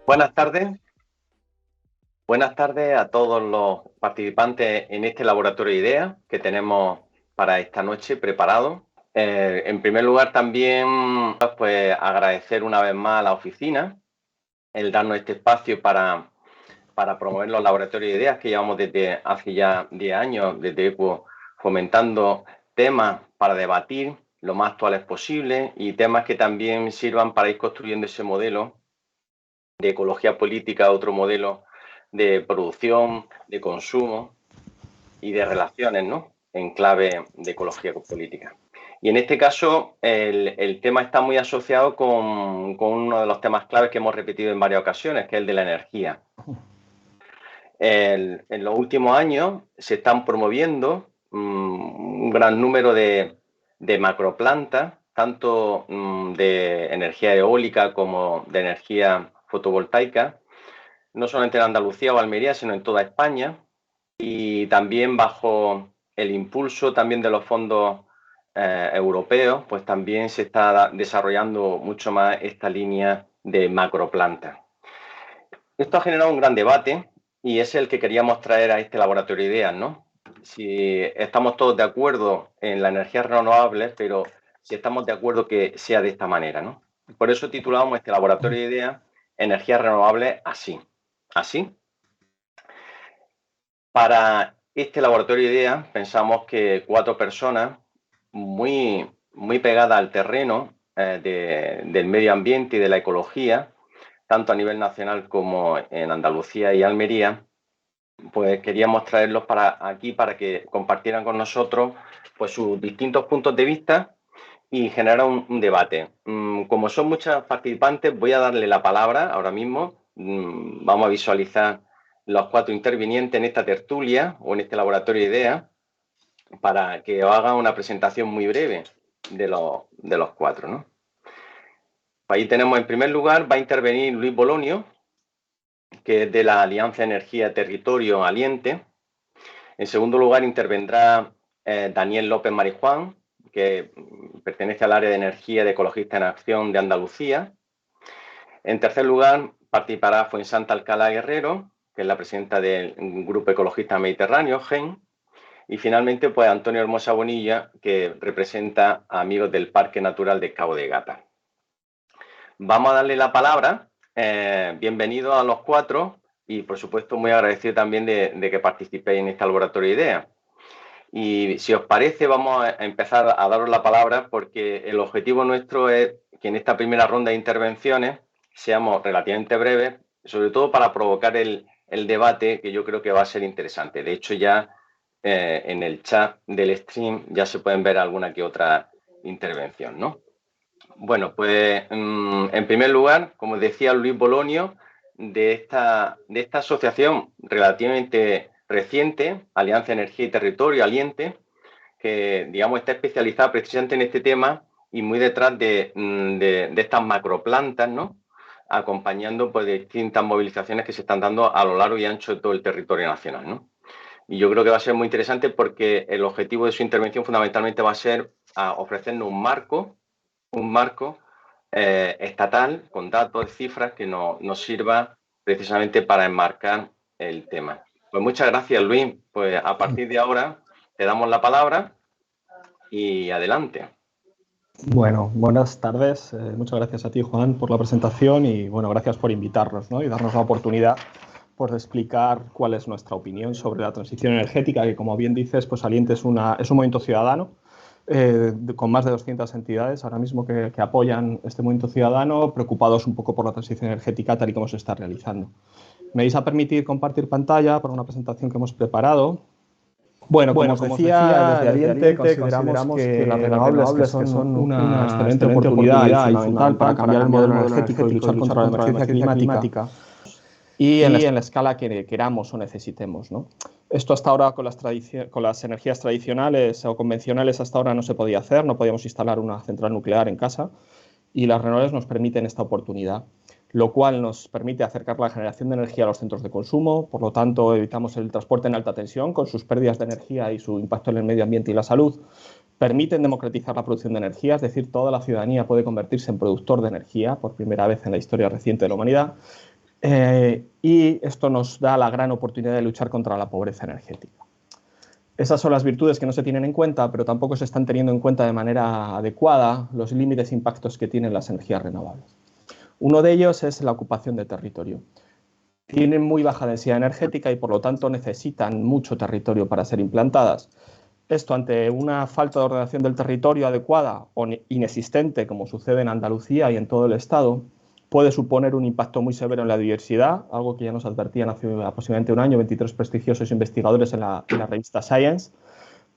Buenas tardes. Buenas tardes a todos los participantes en este laboratorio de ideas que tenemos para esta noche preparado. En primer lugar, también pues agradecer una vez más a la oficina el darnos este espacio para promover los laboratorios de ideas que llevamos desde hace ya 10 años, desde ECUO, fomentando temas para debatir lo más actuales posible y temas que también sirvan para ir construyendo ese modelo de ecología política, otro modelo de producción, de consumo y de relaciones, ¿no?, en clave de ecología política. Y en este caso, el tema está muy asociado con uno de los temas claves que hemos repetido en varias ocasiones, que es el de la energía. En los últimos años se están promoviendo un gran número de macroplantas, tanto de energía eólica como de energía fotovoltaica, no solamente en Andalucía o Almería, sino en toda España, y también bajo el impulso también de los fondos europeos, pues también se está desarrollando mucho más esta línea de macroplantas. Esto ha generado un gran debate y es el que queríamos traer a este laboratorio de ideas, ¿no? Si estamos todos de acuerdo en la energía renovable, pero si estamos de acuerdo que sea de esta manera, ¿no? Por eso titulamos este laboratorio de ideas Energías renovables así. Así. Para este laboratorio de ideas pensamos que 4 personas muy pegadas al terreno del medio ambiente y de la ecología, tanto a nivel nacional como en Andalucía y Almería, pues queríamos traerlos aquí para que compartieran con nosotros pues sus distintos puntos de vista y generar un debate. Como son muchos participantes, voy a darle la palabra ahora mismo. Vamos a visualizar los 4 intervinientes en esta tertulia o en este laboratorio de ideas para que os haga una presentación muy breve de los 4, ¿no? Ahí tenemos, en primer lugar, va a intervenir Luis Bolonio, que es de la Alianza Energía Territorio Aliente. En segundo lugar, intervendrá Daniel López Marijuán, que pertenece al área de energía de Ecologistas en Acción de Andalucía. En tercer lugar, participará Fuensanta Alcalá Guerrero, que es la presidenta del Grupo Ecologista Mediterráneo, GEN. Y finalmente, pues Antonio Hermosa Bonilla, que representa a amigos del Parque Natural de Cabo de Gata. Vamos a darle la palabra. Bienvenidos a los 4 y, por supuesto, muy agradecido también de que participéis en este laboratorio de ideas. Y si os parece, vamos a empezar a daros la palabra porque el objetivo nuestro es que en esta primera ronda de intervenciones seamos relativamente breves, sobre todo para provocar el debate, que yo creo que va a ser interesante. De hecho, ya en el chat del stream ya se pueden ver alguna que otra intervención, ¿no? Bueno, pues en primer lugar, como decía Luis Bolonio, de esta asociación relativamente reciente, Alianza Energía y Territorio, Aliente, que digamos está especializada precisamente en este tema y muy detrás de estas macroplantas, ¿no?, acompañando pues distintas movilizaciones que se están dando a lo largo y ancho de todo el territorio nacional, ¿no? Y yo creo que va a ser muy interesante porque el objetivo de su intervención fundamentalmente va a ser ofrecernos un marco estatal con datos, cifras que nos sirva precisamente para enmarcar el tema. Pues muchas gracias, Luis. Pues a partir de ahora te damos la palabra y adelante. Bueno, buenas tardes. Muchas gracias a ti, Juan, por la presentación y bueno, gracias por invitarnos, ¿no?, y darnos la oportunidad pues, de explicar cuál es nuestra opinión sobre la transición energética, que como bien dices, pues Aliente es un movimiento ciudadano con más de 200 entidades ahora mismo que apoyan este movimiento ciudadano, preocupados un poco por la transición energética tal y como se está realizando. Me vais a permitir compartir pantalla para una presentación que hemos preparado. Bueno, como os decía, desde Aliente consideramos que las renovables son una excelente oportunidad y fundamental para cambiar el modelo energético y luchar contra la emergencia climática y en la escala que queramos o necesitemos, ¿no? Esto hasta ahora con las energías tradicionales o convencionales hasta ahora no se podía hacer, no podíamos instalar una central nuclear en casa y las renovables nos permiten esta oportunidad, lo cual nos permite acercar la generación de energía a los centros de consumo, por lo tanto evitamos el transporte en alta tensión con sus pérdidas de energía y su impacto en el medio ambiente y la salud, permiten democratizar la producción de energía, es decir, toda la ciudadanía puede convertirse en productor de energía por primera vez en la historia reciente de la humanidad, y esto nos da la gran oportunidad de luchar contra la pobreza energética. Esas son las virtudes que no se tienen en cuenta, pero tampoco se están teniendo en cuenta de manera adecuada los límites e impactos que tienen las energías renovables. Uno de ellos es la ocupación de territorio. Tienen muy baja densidad energética y por lo tanto necesitan mucho territorio para ser implantadas. Esto, ante una falta de ordenación del territorio adecuada o inexistente, como sucede en Andalucía y en todo el Estado, puede suponer un impacto muy severo en la diversidad, algo que ya nos advertían hace aproximadamente un año 23 prestigiosos investigadores en la revista Science.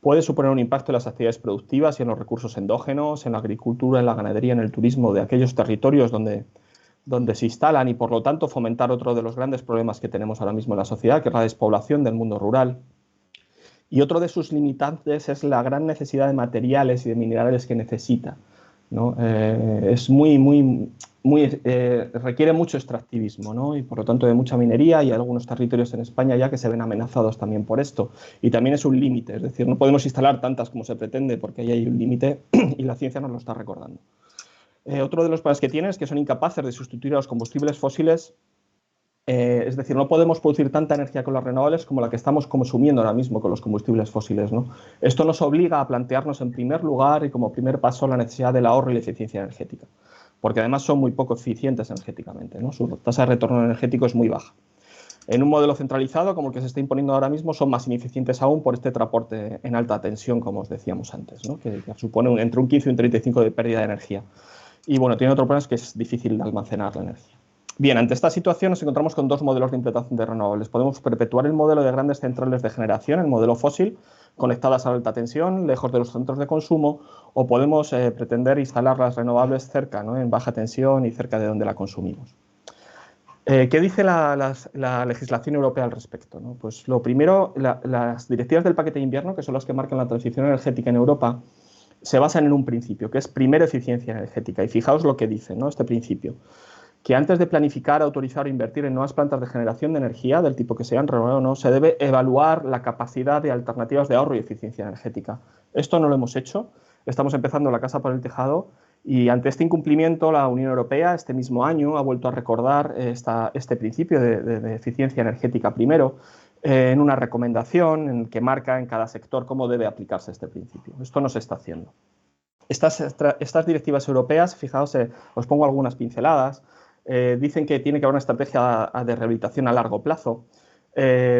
Puede suponer un impacto en las actividades productivas y en los recursos endógenos, en la agricultura, en la ganadería, en el turismo de aquellos territorios donde se instalan y, por lo tanto, fomentar otro de los grandes problemas que tenemos ahora mismo en la sociedad, que es la despoblación del mundo rural. Y otro de sus limitantes es la gran necesidad de materiales y de minerales que necesita, ¿no? Requiere mucho extractivismo, ¿no? Y por lo tanto de mucha minería, y hay algunos territorios en España ya que se ven amenazados también por esto. Y también es un límite, es decir, no podemos instalar tantas como se pretende porque ahí hay un límite y la ciencia nos lo está recordando. Otro de los problemas que tienen es que son incapaces de sustituir a los combustibles fósiles. Es decir, no podemos producir tanta energía con las renovables como la que estamos consumiendo ahora mismo con los combustibles fósiles, ¿no? Esto nos obliga a plantearnos en primer lugar y como primer paso la necesidad del ahorro y la eficiencia energética, porque además son muy poco eficientes energéticamente, ¿no? Su tasa de retorno energético es muy baja. En un modelo centralizado como el que se está imponiendo ahora mismo son más ineficientes aún por este transporte en alta tensión, como os decíamos antes, ¿no? que supone entre un 15 y un 35 de pérdida de energía. Y bueno, tiene otro problema, es que es difícil de almacenar la energía. Bien, ante esta situación nos encontramos con dos modelos de implantación de renovables. Podemos perpetuar el modelo de grandes centrales de generación, el modelo fósil, conectadas a alta tensión, lejos de los centros de consumo, o podemos pretender instalar las renovables cerca, ¿no? En baja tensión y cerca de donde la consumimos. ¿Qué dice la legislación europea al respecto, ¿no? Pues lo primero, las directivas del paquete de invierno, que son las que marcan la transición energética en Europa, se basan en un principio, que es primero eficiencia energética. Y fijaos lo que dice, ¿no? Este principio, que antes de planificar, autorizar o invertir en nuevas plantas de generación de energía, del tipo que sean renovables o no, se debe evaluar la capacidad de alternativas de ahorro y eficiencia energética. Esto no lo hemos hecho, estamos empezando la casa por el tejado y ante este incumplimiento la Unión Europea este mismo año ha vuelto a recordar este principio de eficiencia energética primero en una recomendación en que marca en cada sector cómo debe aplicarse este principio. Esto no se está haciendo. Estas directivas europeas, fijaos, os pongo algunas pinceladas. Dicen que tiene que haber una estrategia de rehabilitación a largo plazo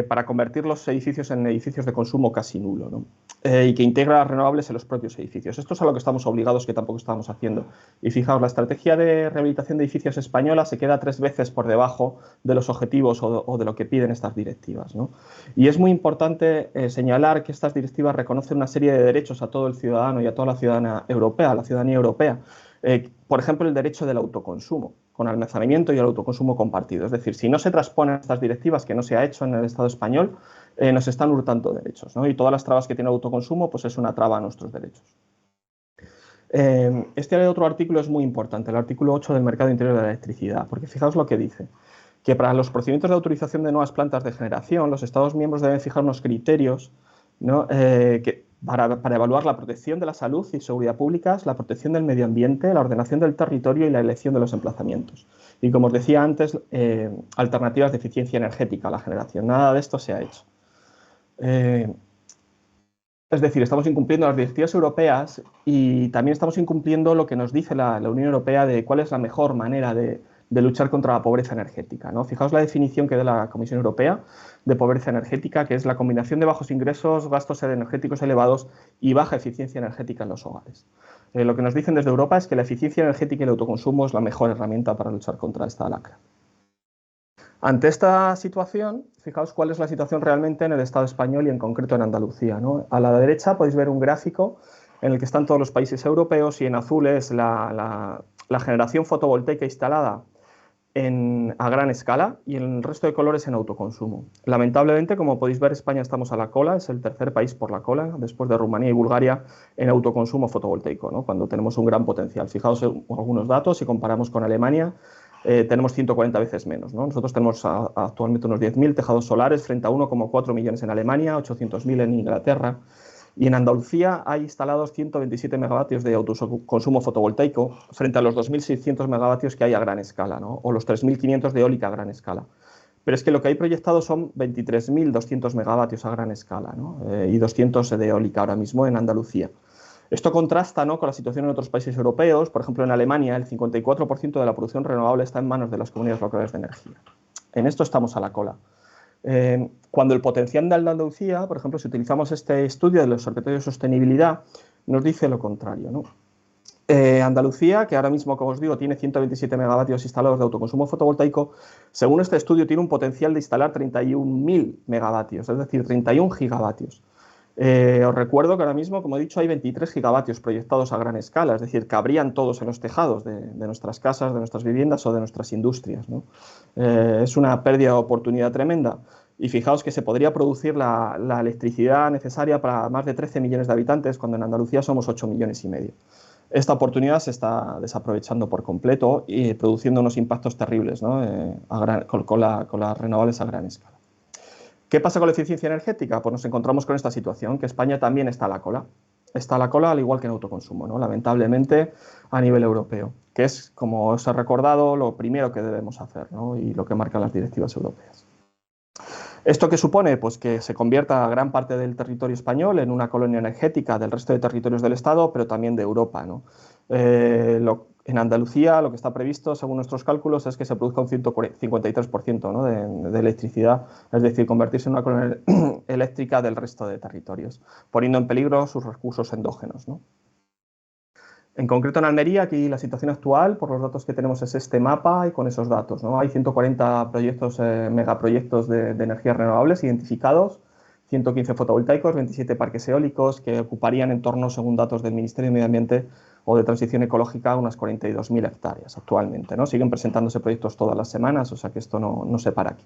para convertir los edificios en edificios de consumo casi nulo, ¿no? Y que integra las renovables en los propios edificios. Esto es a lo que estamos obligados, que tampoco estamos haciendo. Y fijaos, la estrategia de rehabilitación de edificios española se queda 3 veces por debajo de los objetivos o de lo que piden estas directivas, ¿no? Y es muy importante señalar que estas directivas reconocen una serie de derechos a todo el ciudadano y a toda la ciudadanía europea. Por ejemplo, el derecho del autoconsumo, con almacenamiento y el autoconsumo compartido. Es decir, si no se transponen estas directivas, que no se ha hecho en el Estado español, nos están hurtando derechos, ¿no? Y todas las trabas que tiene el autoconsumo, pues es una traba a nuestros derechos. Este otro artículo es muy importante, el artículo 8 del mercado interior de la electricidad, porque fijaos lo que dice, que para los procedimientos de autorización de nuevas plantas de generación, los Estados miembros deben fijar unos criterios, ¿no? Para evaluar la protección de la salud y seguridad públicas, la protección del medio ambiente, la ordenación del territorio y la elección de los emplazamientos. Y como os decía antes, alternativas de eficiencia energética a la generación. Nada de esto se ha hecho. Es decir, estamos incumpliendo las directivas europeas y también estamos incumpliendo lo que nos dice la Unión Europea de cuál es la mejor manera de luchar contra la pobreza energética, ¿no? Fijaos la definición que da la Comisión Europea de pobreza energética, que es la combinación de bajos ingresos, gastos energéticos elevados y baja eficiencia energética en los hogares. Lo que nos dicen desde Europa es que la eficiencia energética y el autoconsumo es la mejor herramienta para luchar contra esta lacra. Ante esta situación, fijaos cuál es la situación realmente en el Estado español y en concreto en Andalucía, ¿no? A la derecha podéis ver un gráfico en el que están todos los países europeos y en azul es la generación fotovoltaica instalada a gran escala y en el resto de colores en autoconsumo. Lamentablemente, como podéis ver, España estamos a la cola, es el tercer país por la cola, después de Rumanía y Bulgaria, en autoconsumo fotovoltaico, ¿no? Cuando tenemos un gran potencial. Fijaos en algunos datos, si comparamos con Alemania, tenemos 140 veces menos, ¿no? Nosotros tenemos actualmente unos 10.000 tejados solares frente a 1,4 millones en Alemania, 800.000 en Inglaterra. Y en Andalucía hay instalados 127 megavatios de autoconsumo fotovoltaico frente a los 2.600 megavatios que hay a gran escala, ¿no? O los 3.500 de eólica a gran escala. Pero es que lo que hay proyectado son 23.200 megavatios a gran escala, ¿no? Y 200 de eólica ahora mismo en Andalucía. Esto contrasta, ¿no?, con la situación en otros países europeos. Por ejemplo, en Alemania el 54% de la producción renovable está en manos de las comunidades locales de energía. En esto estamos a la cola. Cuando el potencial de Andalucía, por ejemplo, si utilizamos este estudio del Observatorio de Sostenibilidad, nos dice lo contrario, ¿no? Andalucía, que ahora mismo, como os digo, tiene 127 megavatios instalados de autoconsumo fotovoltaico, según este estudio tiene un potencial de instalar 31.000 megavatios, es decir, 31 gigavatios. Os recuerdo que ahora mismo, como he dicho, hay 23 gigavatios proyectados a gran escala, es decir, cabrían todos en los tejados de nuestras casas, de nuestras viviendas o de nuestras industrias, ¿no? Es una pérdida de oportunidad tremenda. Y fijaos que se podría producir la electricidad necesaria para más de 13 millones de habitantes, cuando en Andalucía somos 8 millones y medio. Esta oportunidad se está desaprovechando por completo y produciendo unos impactos terribles, ¿no?, con las renovables a gran escala. ¿Qué pasa con la eficiencia energética? Pues nos encontramos con esta situación, que España también está a la cola. Está a la cola al igual que en autoconsumo, ¿no?, lamentablemente a nivel europeo, que es, como os he recordado, lo primero que debemos hacer, ¿no?, y lo que marcan las directivas europeas. ¿Esto qué supone? Pues que se convierta gran parte del territorio español en una colonia energética del resto de territorios del Estado, pero también de Europa, ¿no? En Andalucía lo que está previsto, según nuestros cálculos, es que se produzca un 53%, ¿no?, de electricidad, es decir, convertirse en una colonia eléctrica del resto de territorios, poniendo en peligro sus recursos endógenos, ¿no? En concreto en Almería, aquí la situación actual, por los datos que tenemos, es este mapa y con esos datos, ¿no? Hay 140 proyectos, megaproyectos de energías renovables identificados, 115 fotovoltaicos, 27 parques eólicos que ocuparían en torno, según datos del Ministerio de Medio Ambiente o de Transición Ecológica, unas 42.000 hectáreas actualmente, ¿no? Siguen presentándose proyectos todas las semanas, o sea que esto no se para aquí.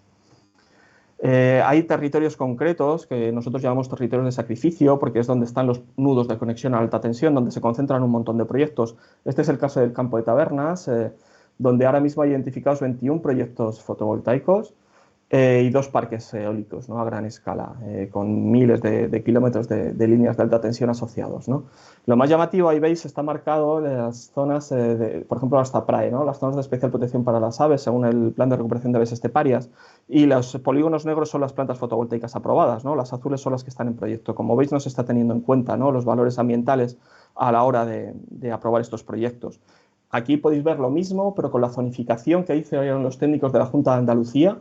Hay territorios concretos que nosotros llamamos territorios de sacrificio, porque es donde están los nudos de conexión a alta tensión, donde se concentran un montón de proyectos. Este es el caso del campo de Tabernas, donde ahora mismo hay identificados 21 proyectos fotovoltaicos y 2 parques eólicos, ¿no?, a gran escala, con miles de kilómetros de líneas de alta tensión asociados, ¿no? Lo más llamativo, ahí veis, está marcado las zonas, por ejemplo, hasta PRAE, ¿no?, las zonas de especial protección para las aves, según el Plan de Recuperación de Aves Esteparias, y los polígonos negros son las plantas fotovoltaicas aprobadas, ¿no? Las azules son las que están en proyecto. Como veis, no se está teniendo en cuenta, ¿no?, los valores ambientales a la hora de aprobar estos proyectos. Aquí podéis ver lo mismo, pero con la zonificación que hicieron los técnicos de la Junta de Andalucía,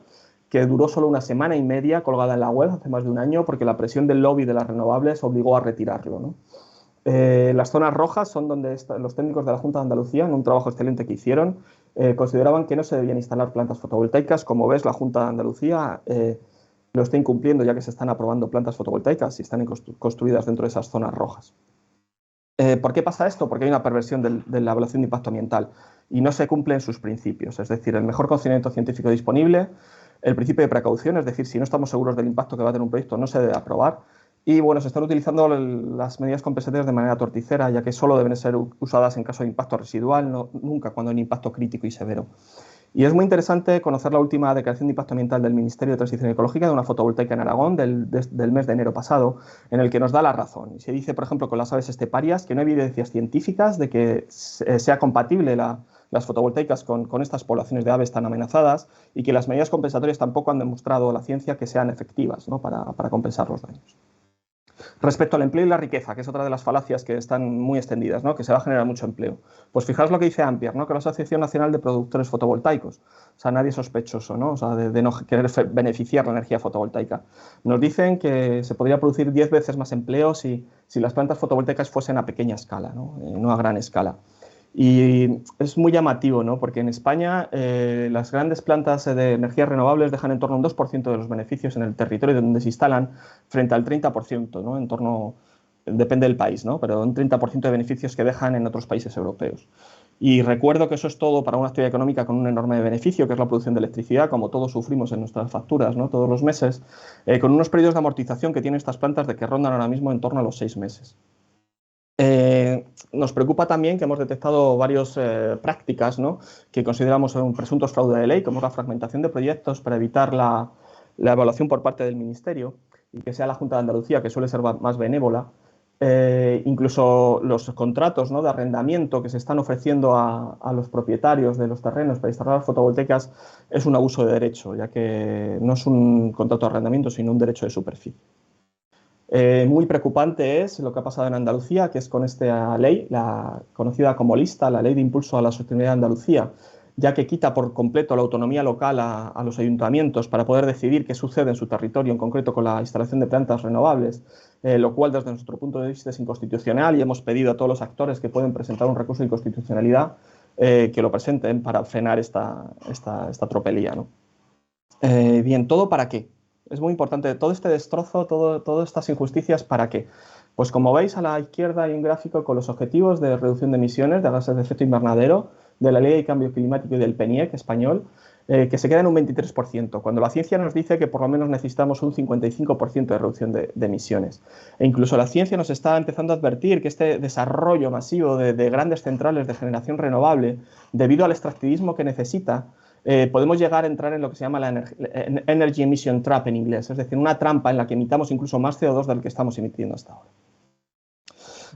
que duró solo una semana y media colgada en la web hace más de un año, porque la presión del lobby de las renovables obligó a retirarlo, ¿no? Las zonas rojas son donde los técnicos de la Junta de Andalucía, en un trabajo excelente que hicieron, consideraban que no se debían instalar plantas fotovoltaicas. Como ves, la Junta de Andalucía lo está incumpliendo, ya que se están aprobando plantas fotovoltaicas y están construidas dentro de esas zonas rojas. ¿Por qué pasa esto? Porque hay una perversión de la evaluación de impacto ambiental y no se cumplen sus principios, es decir, el mejor conocimiento científico disponible, el principio de precaución, es decir, si no estamos seguros del impacto que va a tener un proyecto, no se debe aprobar. Y bueno, se están utilizando las medidas compensatorias de manera torticera, ya que solo deben ser usadas en caso de impacto residual, nunca cuando hay un impacto crítico y severo. Y es muy interesante conocer la última declaración de impacto ambiental del Ministerio de Transición Ecológica de una fotovoltaica en Aragón del mes de enero pasado, en el que nos da la razón. Y se dice, por ejemplo, con las aves esteparias, que no hay evidencias científicas de que sea compatible las fotovoltaicas con estas poblaciones de aves tan amenazadas, y que las medidas compensatorias tampoco han demostrado la ciencia que sean efectivas, ¿no?, para compensar los daños. Respecto al empleo y la riqueza, que es otra de las falacias que están muy extendidas, ¿no?, que se va a generar mucho empleo. Pues fijaos lo que dice Ampere, ¿no?, que la Asociación Nacional de Productores Fotovoltaicos, o sea, nadie sospechoso, ¿no?, o sea, de no querer beneficiar la energía fotovoltaica. Nos dicen que se podría producir 10 veces más empleo si las plantas fotovoltaicas fuesen a pequeña escala, no a gran escala. Y es muy llamativo, ¿no?, porque en España las grandes plantas de energías renovables dejan en torno a un 2% de los beneficios en el territorio donde se instalan, frente al 30%, ¿no?, en torno, depende del país, ¿no?, pero un 30% de beneficios que dejan en otros países europeos. Y recuerdo que eso es todo para una actividad económica con un enorme beneficio, que es la producción de electricidad, como todos sufrimos en nuestras facturas, ¿no?, todos los meses, con unos periodos de amortización que tienen estas plantas de que rondan ahora mismo en torno a los 6 meses. Nos preocupa también que hemos detectado varias prácticas, ¿no?, que consideramos un presuntos fraude de ley, como la fragmentación de proyectos para evitar la evaluación por parte del Ministerio, y que sea la Junta de Andalucía, que suele ser más benévola, Incluso los contratos, ¿no?, de arrendamiento que se están ofreciendo a los propietarios de los terrenos para instalar fotovoltaicas es un abuso de derecho, ya que no es un contrato de arrendamiento, sino un derecho de superficie. Muy preocupante es lo que ha pasado en Andalucía, que es con esta ley, la conocida como LISTA, la Ley de Impulso a la Sostenibilidad de Andalucía, ya que quita por completo la autonomía local a los ayuntamientos para poder decidir qué sucede en su territorio, en concreto con la instalación de plantas renovables, lo cual desde nuestro punto de vista es inconstitucional, y hemos pedido a todos los actores que pueden presentar un recurso de inconstitucionalidad que lo presenten para frenar esta tropelía, ¿no? Bien, ¿todo para qué? Es muy importante, todo este destrozo, todas estas injusticias, ¿para qué? Pues como veis a la izquierda hay un gráfico con los objetivos de reducción de emisiones de gases de efecto invernadero de la Ley de Cambio Climático y del PNIEC español, que se queda en un 23%, cuando la ciencia nos dice que por lo menos necesitamos un 55% de reducción de emisiones. E incluso la ciencia nos está empezando a advertir que este desarrollo masivo de grandes centrales de generación renovable, debido al extractivismo que necesita, podemos llegar a entrar en lo que se llama la Energy Emission Trap en inglés, es decir, una trampa en la que emitamos incluso más CO2 del que estamos emitiendo hasta ahora.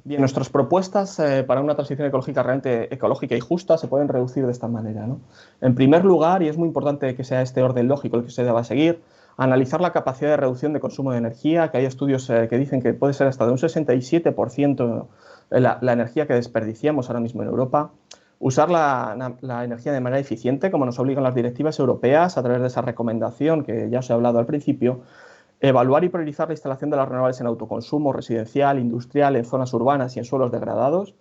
Bien, nuestras propuestas para una transición ecológica realmente ecológica y justa se pueden reducir de esta manera, ¿no? En primer lugar, y es muy importante que sea este orden lógico el que se deba seguir, analizar la capacidad de reducción de consumo de energía, que hay estudios que dicen que puede ser hasta de un 67% la energía que desperdiciamos ahora mismo en Europa. Usar la energía de manera eficiente, como nos obligan las directivas europeas a través de esa recomendación que ya os he hablado al principio. Evaluar y priorizar la instalación de las renovables en autoconsumo residencial, industrial, en zonas urbanas y en suelos degradados.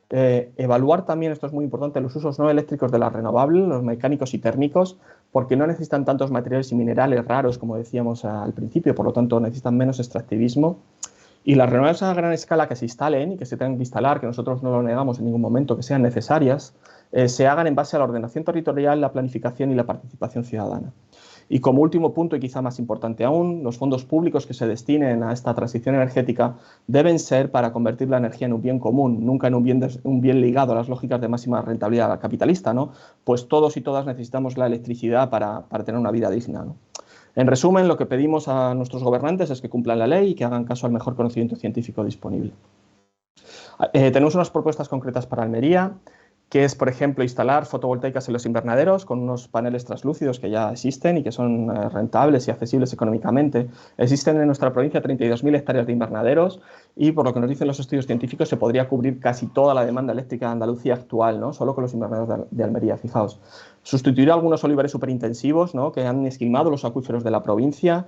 Evaluar también, esto es muy importante, los usos no eléctricos de las renovables, los mecánicos y térmicos, porque no necesitan tantos materiales y minerales raros como decíamos al principio, por lo tanto necesitan menos extractivismo. Y las renovables a gran escala que se instalen y que se tengan que instalar, que nosotros no lo negamos en ningún momento, que sean necesarias, se hagan en base a la ordenación territorial, la planificación y la participación ciudadana. Y como último punto, y quizá más importante aún, los fondos públicos que se destinen a esta transición energética deben ser para convertir la energía en un bien común, nunca en un bien ligado a las lógicas de máxima rentabilidad capitalista, ¿no? Pues todos y todas necesitamos la electricidad para tener una vida digna, ¿no? En resumen, lo que pedimos a nuestros gobernantes es que cumplan la ley y que hagan caso al mejor conocimiento científico disponible. Tenemos unas propuestas concretas para Almería, que es, por ejemplo, instalar fotovoltaicas en los invernaderos con unos paneles translúcidos que ya existen y que son rentables y accesibles económicamente. Existen en nuestra provincia 32.000 hectáreas de invernaderos y, por lo que nos dicen los estudios científicos, se podría cubrir casi toda la demanda eléctrica de Andalucía actual, ¿no? Solo con los invernaderos de Almería, fijaos. Sustituir algunos olivares superintensivos, ¿no?, que han esquilmado los acuíferos de la provincia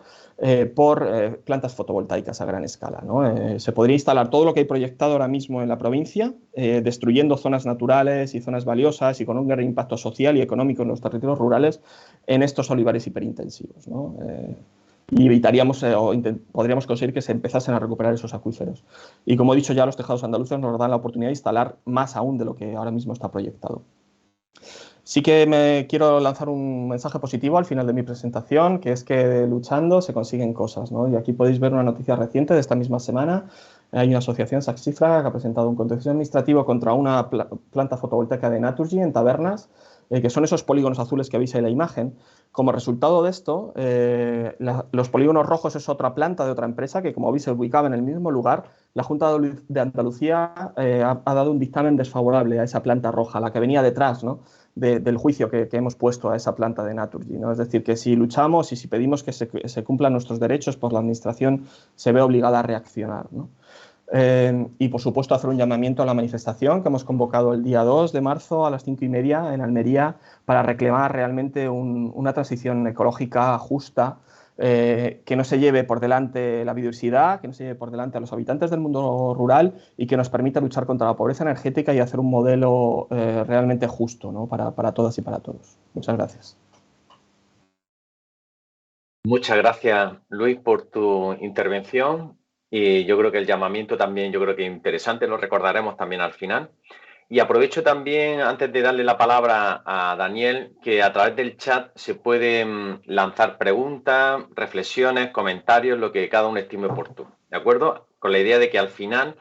por plantas fotovoltaicas a gran escala, ¿no? Se podría instalar todo lo que hay proyectado ahora mismo en la provincia, destruyendo zonas naturales y zonas valiosas y con un gran impacto social y económico en los territorios rurales en estos olivares hiperintensivos, ¿no? Y evitaríamos podríamos conseguir que se empezasen a recuperar esos acuíferos. Y como he dicho ya, los tejados andaluces nos dan la oportunidad de instalar más aún de lo que ahora mismo está proyectado. Sí que me quiero lanzar un mensaje positivo al final de mi presentación, que es que luchando se consiguen cosas, ¿no? Y aquí podéis ver una noticia reciente de esta misma semana. Hay una asociación, Saxifra, que ha presentado un contencioso administrativo contra una planta fotovoltaica de Naturgy en Tabernas, que son esos polígonos azules que veis en la imagen. Como resultado de esto, los polígonos rojos es otra planta de otra empresa que, como veis, se ubicaba en el mismo lugar. La Junta de Andalucía ha dado un dictamen desfavorable a esa planta roja, la que venía detrás, ¿no?, del juicio que hemos puesto a esa planta de Naturgy, ¿no? Es decir, que si luchamos y si pedimos que se cumplan nuestros derechos, pues la Administración se ve obligada a reaccionar, ¿no? Y, por supuesto, hacer un llamamiento a la manifestación que hemos convocado el día 2 de marzo a las 5:30 en Almería para reclamar realmente una transición ecológica justa, que no se lleve por delante la biodiversidad, que no se lleve por delante a los habitantes del mundo rural y que nos permita luchar contra la pobreza energética y hacer un modelo realmente justo, ¿no?, para todas y para todos. Muchas gracias. Muchas gracias, Luis, por tu intervención. Y yo creo que el llamamiento también, yo creo que es interesante, lo recordaremos también al final. Y aprovecho también, antes de darle la palabra a Daniel, que a través del chat se pueden lanzar preguntas, reflexiones, comentarios, lo que cada uno estime oportuno, ¿de acuerdo? Con la idea de que al final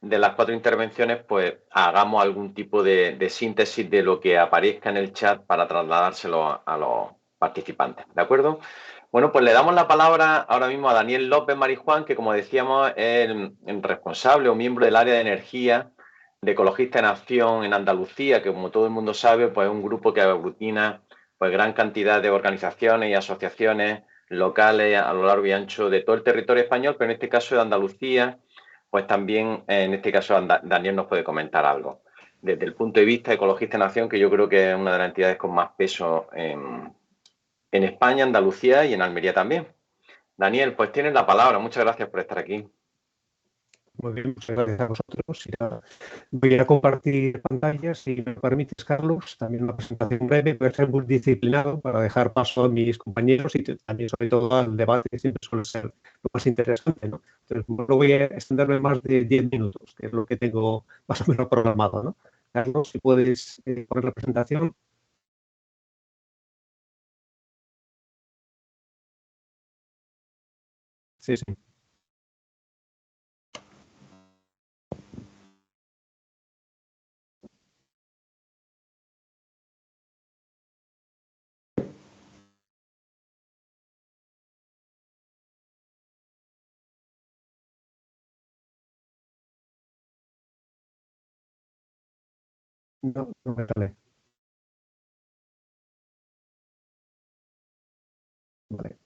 de las 4 intervenciones, pues hagamos algún tipo de síntesis de lo que aparezca en el chat para trasladárselo a los participantes, ¿de acuerdo? Bueno, pues le damos la palabra ahora mismo a Daniel López Marijuán, que como decíamos es el responsable o miembro del área de energía de Ecologistas en Acción en Andalucía, que como todo el mundo sabe, pues es un grupo que aglutina pues gran cantidad de organizaciones y asociaciones locales a lo largo y ancho de todo el territorio español, pero en este caso de Andalucía, pues también en este caso Daniel nos puede comentar algo. Desde el punto de vista de Ecologistas en Acción, que yo creo que es una de las entidades con más peso en España, Andalucía y en Almería también. Daniel, pues tienes la palabra. Muchas gracias por estar aquí. Muy bien, muchas gracias a vosotros. Voy a compartir pantallas, si me permites, Carlos, también una presentación breve, voy a ser multidisciplinado para dejar paso a mis compañeros y también, sobre todo, al debate, que siempre suele ser lo más interesante, ¿no? Entonces, no voy a extenderme más de 10 minutos, que es lo que tengo más o menos programado, ¿no? Carlos, si puedes poner la presentación. Sí, sí. No, no me sale. Vale.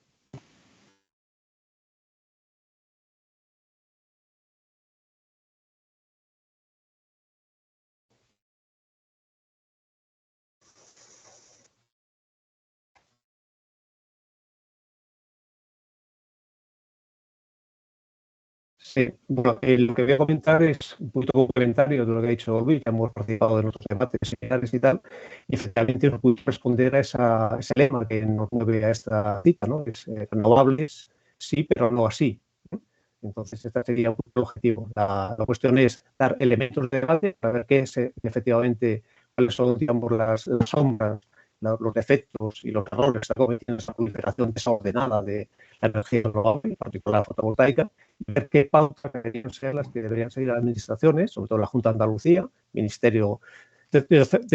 Sí, bueno, lo que voy a comentar es un punto complementario de lo que ha dicho Luis, que hemos participado en otros debates similares y tal, y efectivamente no puedo responder a ese lema que nos mueve a esta cita, ¿no? Es renovables, sí, pero no así, ¿no? Entonces, este sería un poco el objetivo. La cuestión es dar elementos de debate para ver qué es efectivamente, cuáles son, digamos, las sombras, los defectos y los errores que está cometiendo esa proliferación desordenada de la energía renovable, en particular la fotovoltaica, ver qué pautas deberían ser las que deberían seguir las administraciones, sobre todo la Junta de Andalucía, Ministerio de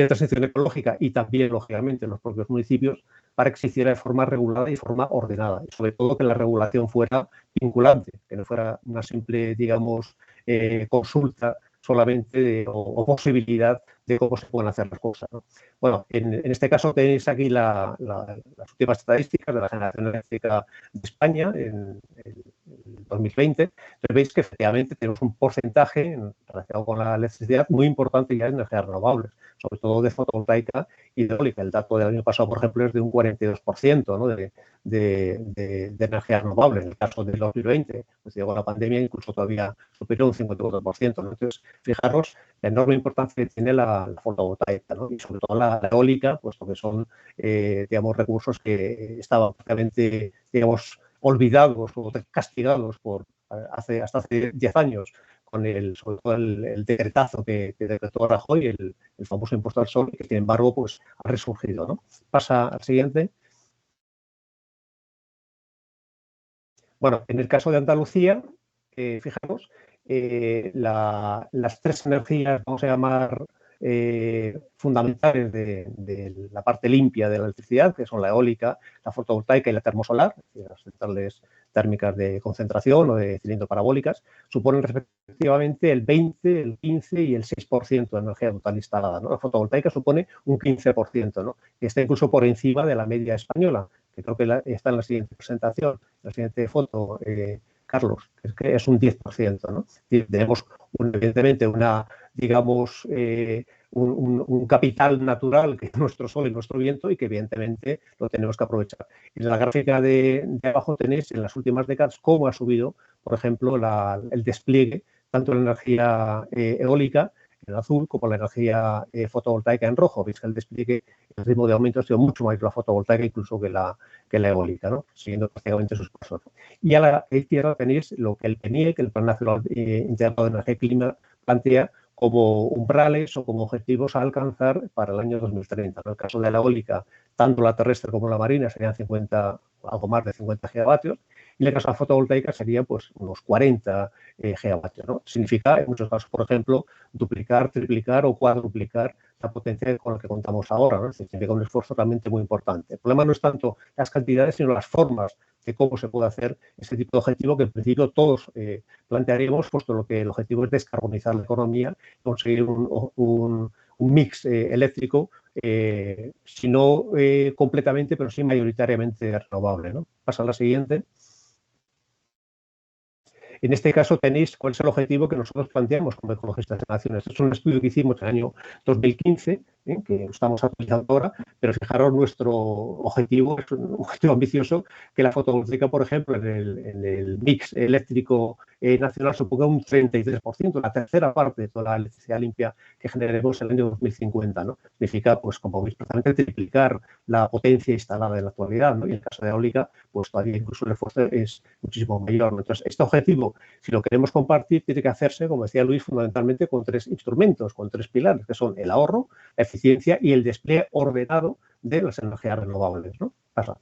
Transición Ecológica y también, lógicamente, los propios municipios, para que se hiciera de forma regulada y de forma ordenada. Y sobre todo que la regulación fuera vinculante, que no fuera una simple, digamos, consulta solamente o posibilidad de cómo se pueden hacer las cosas, ¿no? Bueno, en este caso tenéis aquí las últimas estadísticas de la generación eléctrica de España en 2020. Entonces veis que efectivamente tenemos un porcentaje relacionado con la electricidad muy importante ya en energías renovables, sobre todo de fotovoltaica y de eólica. El dato del año pasado, por ejemplo, es de un 42%, ¿no? de energías renovables. En el caso del 2020, pues llegó la pandemia, incluso todavía superó un 54%, ¿no? Entonces, fijaros la enorme importancia que tiene la fotovoltaica, ¿no? Y sobre todo la eólica, puesto que son, digamos, recursos que estaban prácticamente, digamos, olvidados o castigados hasta hace 10 años con sobre todo el decretazo que decretó Rajoy, el famoso impuesto al sol, que sin embargo pues ha resurgido, ¿no? Pasa al siguiente. Bueno, en el caso de Andalucía, fijaros, las tres energías, vamos a llamar, fundamentales de la parte limpia de la electricidad, que son la eólica, la fotovoltaica y la termosolar, las centrales térmicas de concentración o de cilindro parabólicas, suponen respectivamente el 20, el 15 y el 6% de energía total instalada, ¿no? La fotovoltaica supone un 15%, ¿no? Y está incluso por encima de la media española, que creo que está en la siguiente presentación, la siguiente foto, Carlos, que es un 10%, ¿no? Y tenemos, evidentemente, digamos, un capital natural que es nuestro sol y nuestro viento y que evidentemente lo tenemos que aprovechar. En la gráfica de abajo tenéis en las últimas décadas cómo ha subido, por ejemplo, el despliegue, tanto en la energía eólica en azul como la energía fotovoltaica en rojo. Veis que el despliegue, el ritmo de aumento ha sido mucho mayor la fotovoltaica incluso que la eólica, ¿no? Siguiendo prácticamente sus pasos. Y a la izquierda tenéis lo que el PNIEC, el Plan Nacional Integrado de Energía y Clima, plantea como umbrales o como objetivos a alcanzar para el año 2030. En el caso de la eólica, tanto la terrestre como la marina serían 50, algo más de 50 gigavatios, y en el caso de la fotovoltaica serían pues unos 40 gigavatios, ¿no? Significa, en muchos casos, por ejemplo, duplicar, triplicar o cuadruplicar esta potencia con la que contamos ahora, ¿no? Es decir, significa un esfuerzo realmente muy importante. El problema no es tanto las cantidades, sino las formas de cómo se puede hacer este tipo de objetivo que en principio todos plantearíamos, puesto lo que el objetivo es descarbonizar la economía, conseguir un mix eléctrico, si no completamente, pero sí mayoritariamente renovable, ¿no? Pasa a la siguiente. En este caso tenéis cuál es el objetivo que nosotros planteamos como ecologistas de naciones. Es un estudio que hicimos en el año 2015, que estamos actualizando ahora, pero fijaros, nuestro objetivo es un objetivo ambicioso, que la fotovoltaica, por ejemplo, en el mix eléctrico nacional suponga un 33%, la tercera parte de toda la electricidad limpia que generaremos en el año 2050, ¿no? Significa, pues, como veis, precisamente triplicar la potencia instalada en la actualidad, ¿no? Y en el caso de eólica, pues todavía incluso el esfuerzo es muchísimo mayor, ¿no? Entonces, este objetivo, si lo queremos compartir, tiene que hacerse, como decía Luis, fundamentalmente con tres instrumentos, con tres pilares, que son el ahorro, la eficiencia y el despliegue ordenado de las energías renovables, ¿no? Pasa.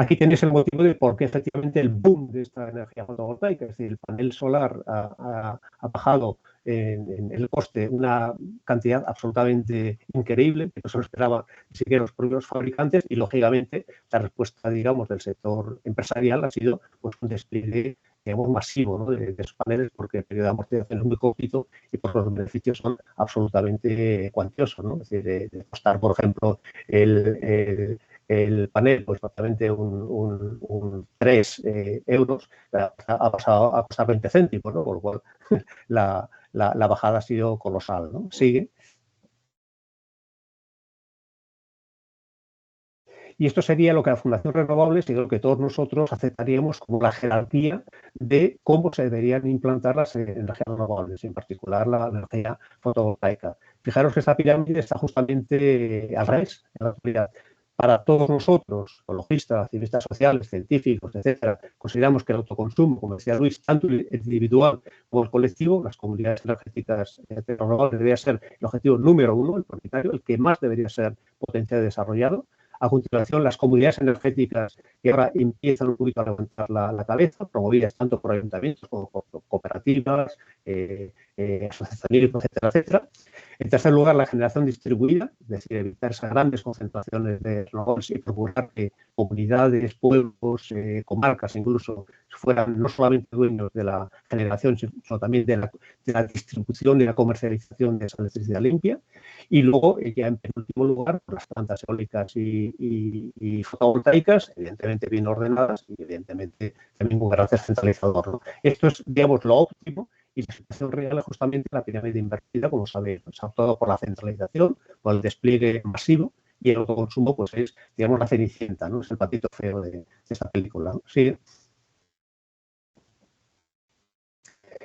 Aquí tenéis el motivo de por qué efectivamente el boom de esta energía fotovoltaica, es decir, el panel solar ha bajado en el coste una cantidad absolutamente increíble, que no se lo esperaban ni siquiera los propios fabricantes, y lógicamente la respuesta, digamos, del sector empresarial ha sido, pues, un despliegue, digamos, masivo, ¿no? de esos paneles, porque el periodo de amortización es muy cortito y por los beneficios son absolutamente cuantiosos, ¿no? Es decir, de costar, por ejemplo, el panel, pues prácticamente un 3 euros, ha pasado a costar 20 céntimos, ¿no? Con lo cual la bajada ha sido colosal, ¿no? Sigue. Y esto sería lo que la Fundación Renovables y lo que todos nosotros aceptaríamos como la jerarquía de cómo se deberían implantar las energías renovables, en particular la energía fotovoltaica. Fijaros que esta pirámide está justamente al revés, en la actualidad. Para todos nosotros, ecologistas, activistas sociales, científicos, etcétera, consideramos que el autoconsumo, como decía Luis, tanto el individual como el colectivo, las comunidades energéticas renovables, debería ser el objetivo número uno, el prioritario, el que más debería ser potenciado y desarrollado. A continuación, las comunidades energéticas que ahora empiezan un poquito a levantar la cabeza, promovidas tanto por ayuntamientos como por cooperativas, asociacionismo, etcétera, etcétera. En tercer lugar, la generación distribuida, es decir, evitar esas grandes concentraciones de renovables y procurar que comunidades, pueblos, comarcas incluso fueran no solamente dueños de la generación, sino también de la distribución y la comercialización de esa electricidad limpia. Y luego, ya en penúltimo lugar, las plantas eólicas y fotovoltaicas, evidentemente bien ordenadas y evidentemente también con carácter centralizador, ¿no? Esto es, digamos, lo óptimo. Y la situación real es justamente la pirámide invertida, como sabéis, se ha optado por la centralización, por el despliegue masivo, y el autoconsumo, pues es, digamos, la cenicienta, ¿no? Es el patito feo de esta película, ¿no? Sí.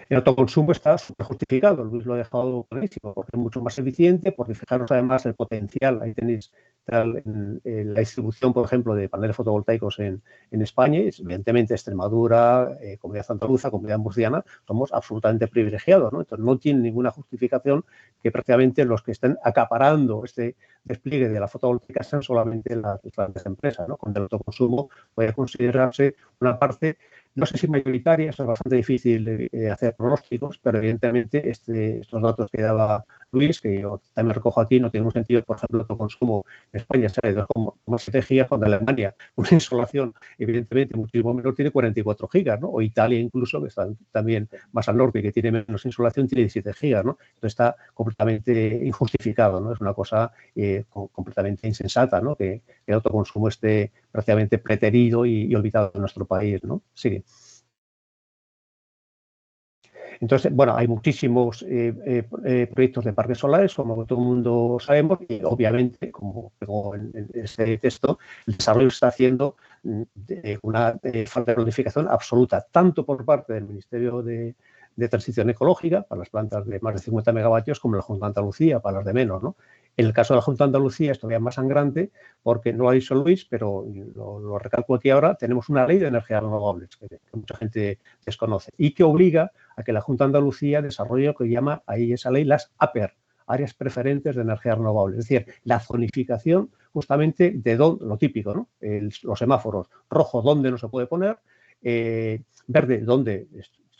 El autoconsumo está súper justificado, Luis lo ha dejado clarísimo, porque es mucho más eficiente, porque fijaros además el potencial, ahí tenéis en la distribución, por ejemplo, de paneles fotovoltaicos en España, y evidentemente Extremadura, Comunidad Andaluza, Comunidad Murciana, somos absolutamente privilegiados, ¿no? Entonces no tiene ninguna justificación que prácticamente los que estén acaparando este despliegue de la fotovoltaica sean solamente las grandes empresas, ¿no? Con el autoconsumo puede considerarse una parte, no sé si mayoritaria, eso es bastante difícil de hacer pronósticos, pero evidentemente estos datos que daba Luis, que yo también recojo aquí, no tiene un sentido. Por ejemplo, el autoconsumo en España sale de 2,7 gigas, cuando en Alemania una insolación evidentemente muchísimo menor tiene 44 gigas, ¿no? O Italia incluso, que está también más al norte y que tiene menos insolación, tiene 17 gigas, ¿no? Entonces está completamente injustificado, ¿no? Es una cosa completamente insensata, ¿no? Que el autoconsumo esté prácticamente preterido y olvidado en nuestro país, ¿no? Sí. Entonces, bueno, hay muchísimos proyectos de parques solares, como todo el mundo sabemos, y obviamente, como pegó en ese texto, el desarrollo se está haciendo una falta de planificación absoluta, tanto por parte del Ministerio de Transición Ecológica, para las plantas de más de 50 megavatios, como la Junta de Andalucía, para las de menos, ¿no? En el caso de la Junta de Andalucía es todavía más sangrante, porque no lo ha dicho Luis, pero lo recalco aquí ahora, tenemos una ley de energías renovables que mucha gente desconoce y que obliga a que la Junta de Andalucía desarrolle lo que llama ahí esa ley las APER, áreas preferentes de energías renovables, es decir, la zonificación justamente de lo típico, ¿no? Los semáforos, rojo, dónde no se puede poner, verde, dónde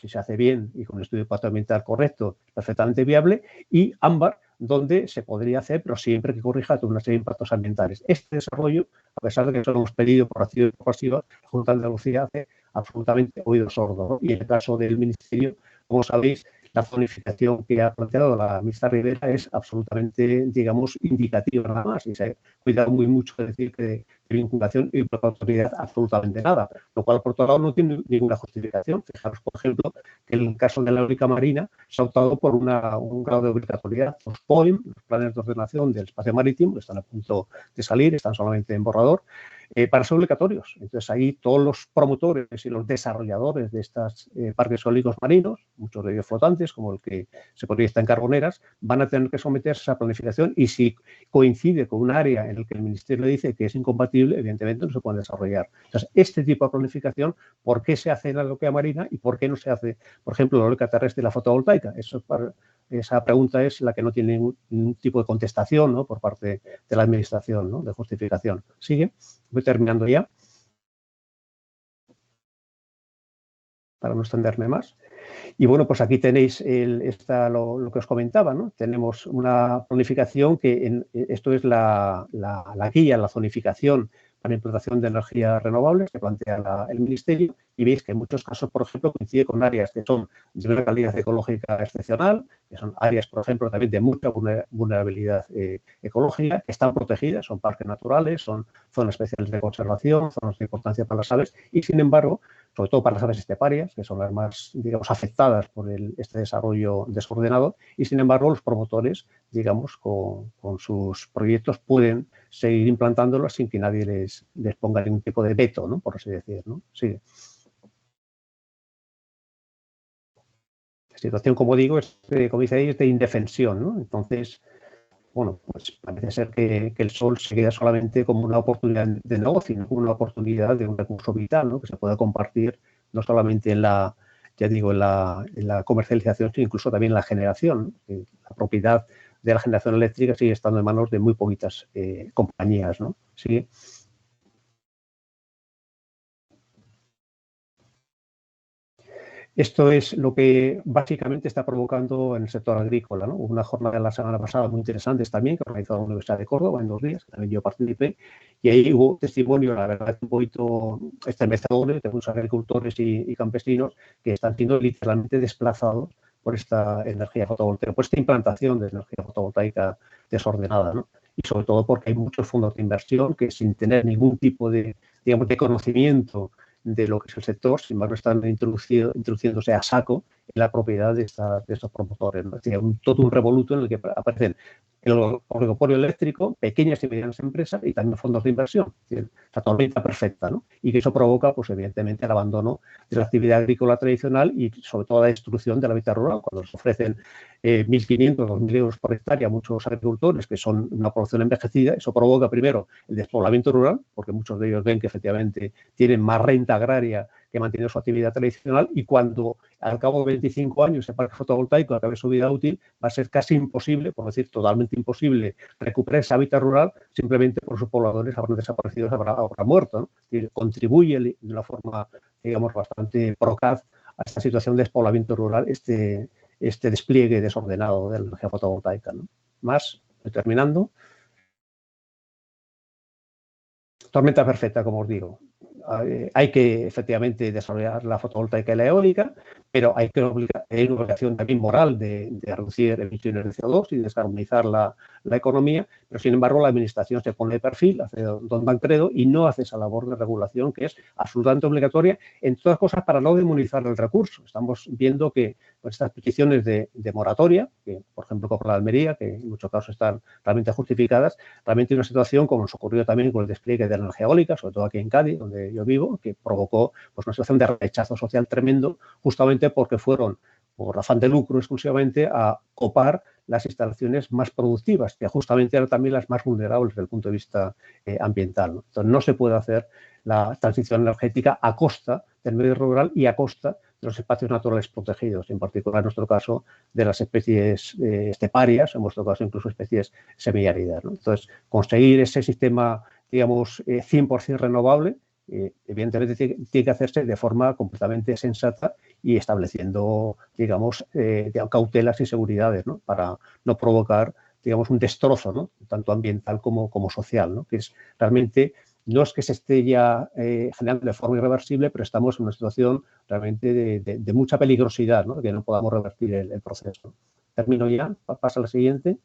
si se hace bien y con un estudio de impacto ambiental correcto, es perfectamente viable, y ámbar, donde se podría hacer, pero siempre que corrija toda una serie de impactos ambientales. Este desarrollo, a pesar de que solo hemos pedido por activa y por pasiva, la Junta de Andalucía hace absolutamente oído sordo, ¿no? Y en el caso del Ministerio, como sabéis, la zonificación que ha planteado la ministra Rivera es absolutamente, digamos, indicativa nada más, y se ha cuidado muy mucho de decir que de vinculación y precautoriedad absolutamente nada, lo cual por otro lado no tiene ninguna justificación. Fijaros, por ejemplo, que en el caso de la eólica marina se ha optado por un grado de obligatoriedad. Los POEM, los planes de ordenación del espacio marítimo, están a punto de salir, están solamente en borrador, para ser obligatorios. Entonces ahí todos los promotores y los desarrolladores de estos parques eólicos marinos, muchos de ellos flotantes, como el que se proyecta en Carboneras, van a tener que someterse a esa planificación, y si coincide con un área en el que el Ministerio le dice que es incompatible, evidentemente no se puede desarrollar. Entonces, este tipo de planificación, ¿por qué se hace en la eólica marina y por qué no se hace, por ejemplo, la eólica terrestre y la fotovoltaica? Esa pregunta es la que no tiene ningún tipo de contestación, ¿no?, por parte de la Administración, ¿no?, de justificación. ¿Sigue? Voy terminando ya, para no extenderme más. Y bueno, pues aquí tenéis lo que os comentaba, ¿no? Tenemos una planificación que esto es la guía, la zonificación para la implantación de energías renovables que plantea el Ministerio, y veis que en muchos casos, por ejemplo, coincide con áreas que son de una calidad ecológica excepcional, que son áreas, por ejemplo, también de mucha vulnerabilidad ecológica, que están protegidas, son parques naturales, son zonas especiales de conservación, zonas de importancia para las aves, y sin embargo, sobre todo para las aves esteparias, que son las más, digamos, afectadas por este desarrollo desordenado, y sin embargo los promotores, digamos, con sus proyectos pueden seguir implantándolos sin que nadie les ponga ningún tipo de veto, ¿no?, por así decir, ¿no? Sí. La situación, como digo, como dice ahí, es de indefensión, ¿no? Entonces, bueno, pues parece ser que el sol se queda solamente como una oportunidad de negocio, no como una oportunidad de un recurso vital, ¿no?, que se pueda compartir no solamente ya digo, en la comercialización, sino incluso también en la generación, ¿no? La propiedad de la generación eléctrica sigue estando en manos de muy poquitas compañías, ¿no? ¿Sí? Esto es lo que básicamente está provocando en el sector agrícola, ¿no? Hubo una jornada la semana pasada muy interesante también, que organizó la Universidad de Córdoba en 2 días, que también yo participé, y ahí hubo testimonio, la verdad, un poquito estremecedores de muchos agricultores y campesinos que están siendo literalmente desplazados por esta energía fotovoltaica, por esta implantación de energía fotovoltaica desordenada, ¿no? Y sobre todo porque hay muchos fondos de inversión que, sin tener ningún tipo de, digamos, de conocimiento de lo que es el sector, sin embargo están introduciéndose a saco en la propiedad de estos promotores, ¿no? Es decir, todo un revoluto en el que aparecen el oligopolio eléctrico, pequeñas y medianas empresas y también fondos de inversión. Es decir, la tormenta perfecta, ¿no? Y que eso provoca, pues evidentemente, el abandono de la actividad agrícola tradicional y sobre todo la destrucción del hábitat rural. Cuando se ofrecen 1.500, 2.000 euros por hectárea a muchos agricultores que son una población envejecida, eso provoca primero el despoblamiento rural, porque muchos de ellos ven que efectivamente tienen más renta agraria que mantener su actividad tradicional, y cuando al cabo de 25 años el parque fotovoltaico acabe su vida útil, va a ser casi imposible, por decir totalmente imposible, recuperar ese hábitat rural, simplemente por sus pobladores habrán desaparecido, habrán muerto, ¿no? Es decir, contribuye de una forma, digamos, bastante procaz a esta situación de despoblamiento rural, este despliegue desordenado de la energía fotovoltaica, ¿no? Más, estoy terminando. Tormenta perfecta, como os digo. Hay que efectivamente desarrollar la fotovoltaica y la eólica, pero hay una obligación también moral de reducir emisiones de CO2 y descarbonizar la economía, pero sin embargo la administración se pone de perfil, hace don Tancredo y no hace esa labor de regulación que es absolutamente obligatoria, en todas cosas, para no demonizar el recurso. Estamos viendo que pues, estas peticiones de moratoria, que por ejemplo como la Almería, que en muchos casos están realmente justificadas, realmente hay una situación como nos ocurrió también con el despliegue de la energía eólica, sobre todo aquí en Cádiz, donde yo vivo, que provocó pues, una situación de rechazo social tremendo, justamente porque fueron, por afán de lucro exclusivamente, a copar las instalaciones más productivas, que justamente eran también las más vulnerables desde el punto de vista ambiental, ¿no? Entonces no se puede hacer la transición energética a costa del medio rural y a costa de los espacios naturales protegidos, en particular en nuestro caso de las especies esteparias, en vuestro caso incluso especies semiáridas, ¿no? Entonces, conseguir ese sistema, digamos, 100% renovable, evidentemente tiene que hacerse de forma completamente sensata y estableciendo, digamos, cautelas y seguridades, ¿no? Para no provocar, digamos, un destrozo, ¿no? Tanto ambiental como social, ¿no? Que es realmente, no es que se esté ya generando de forma irreversible, pero estamos en una situación realmente de mucha peligrosidad, ¿no? De que no podamos revertir el proceso. Termino ya, pasa a la siguiente.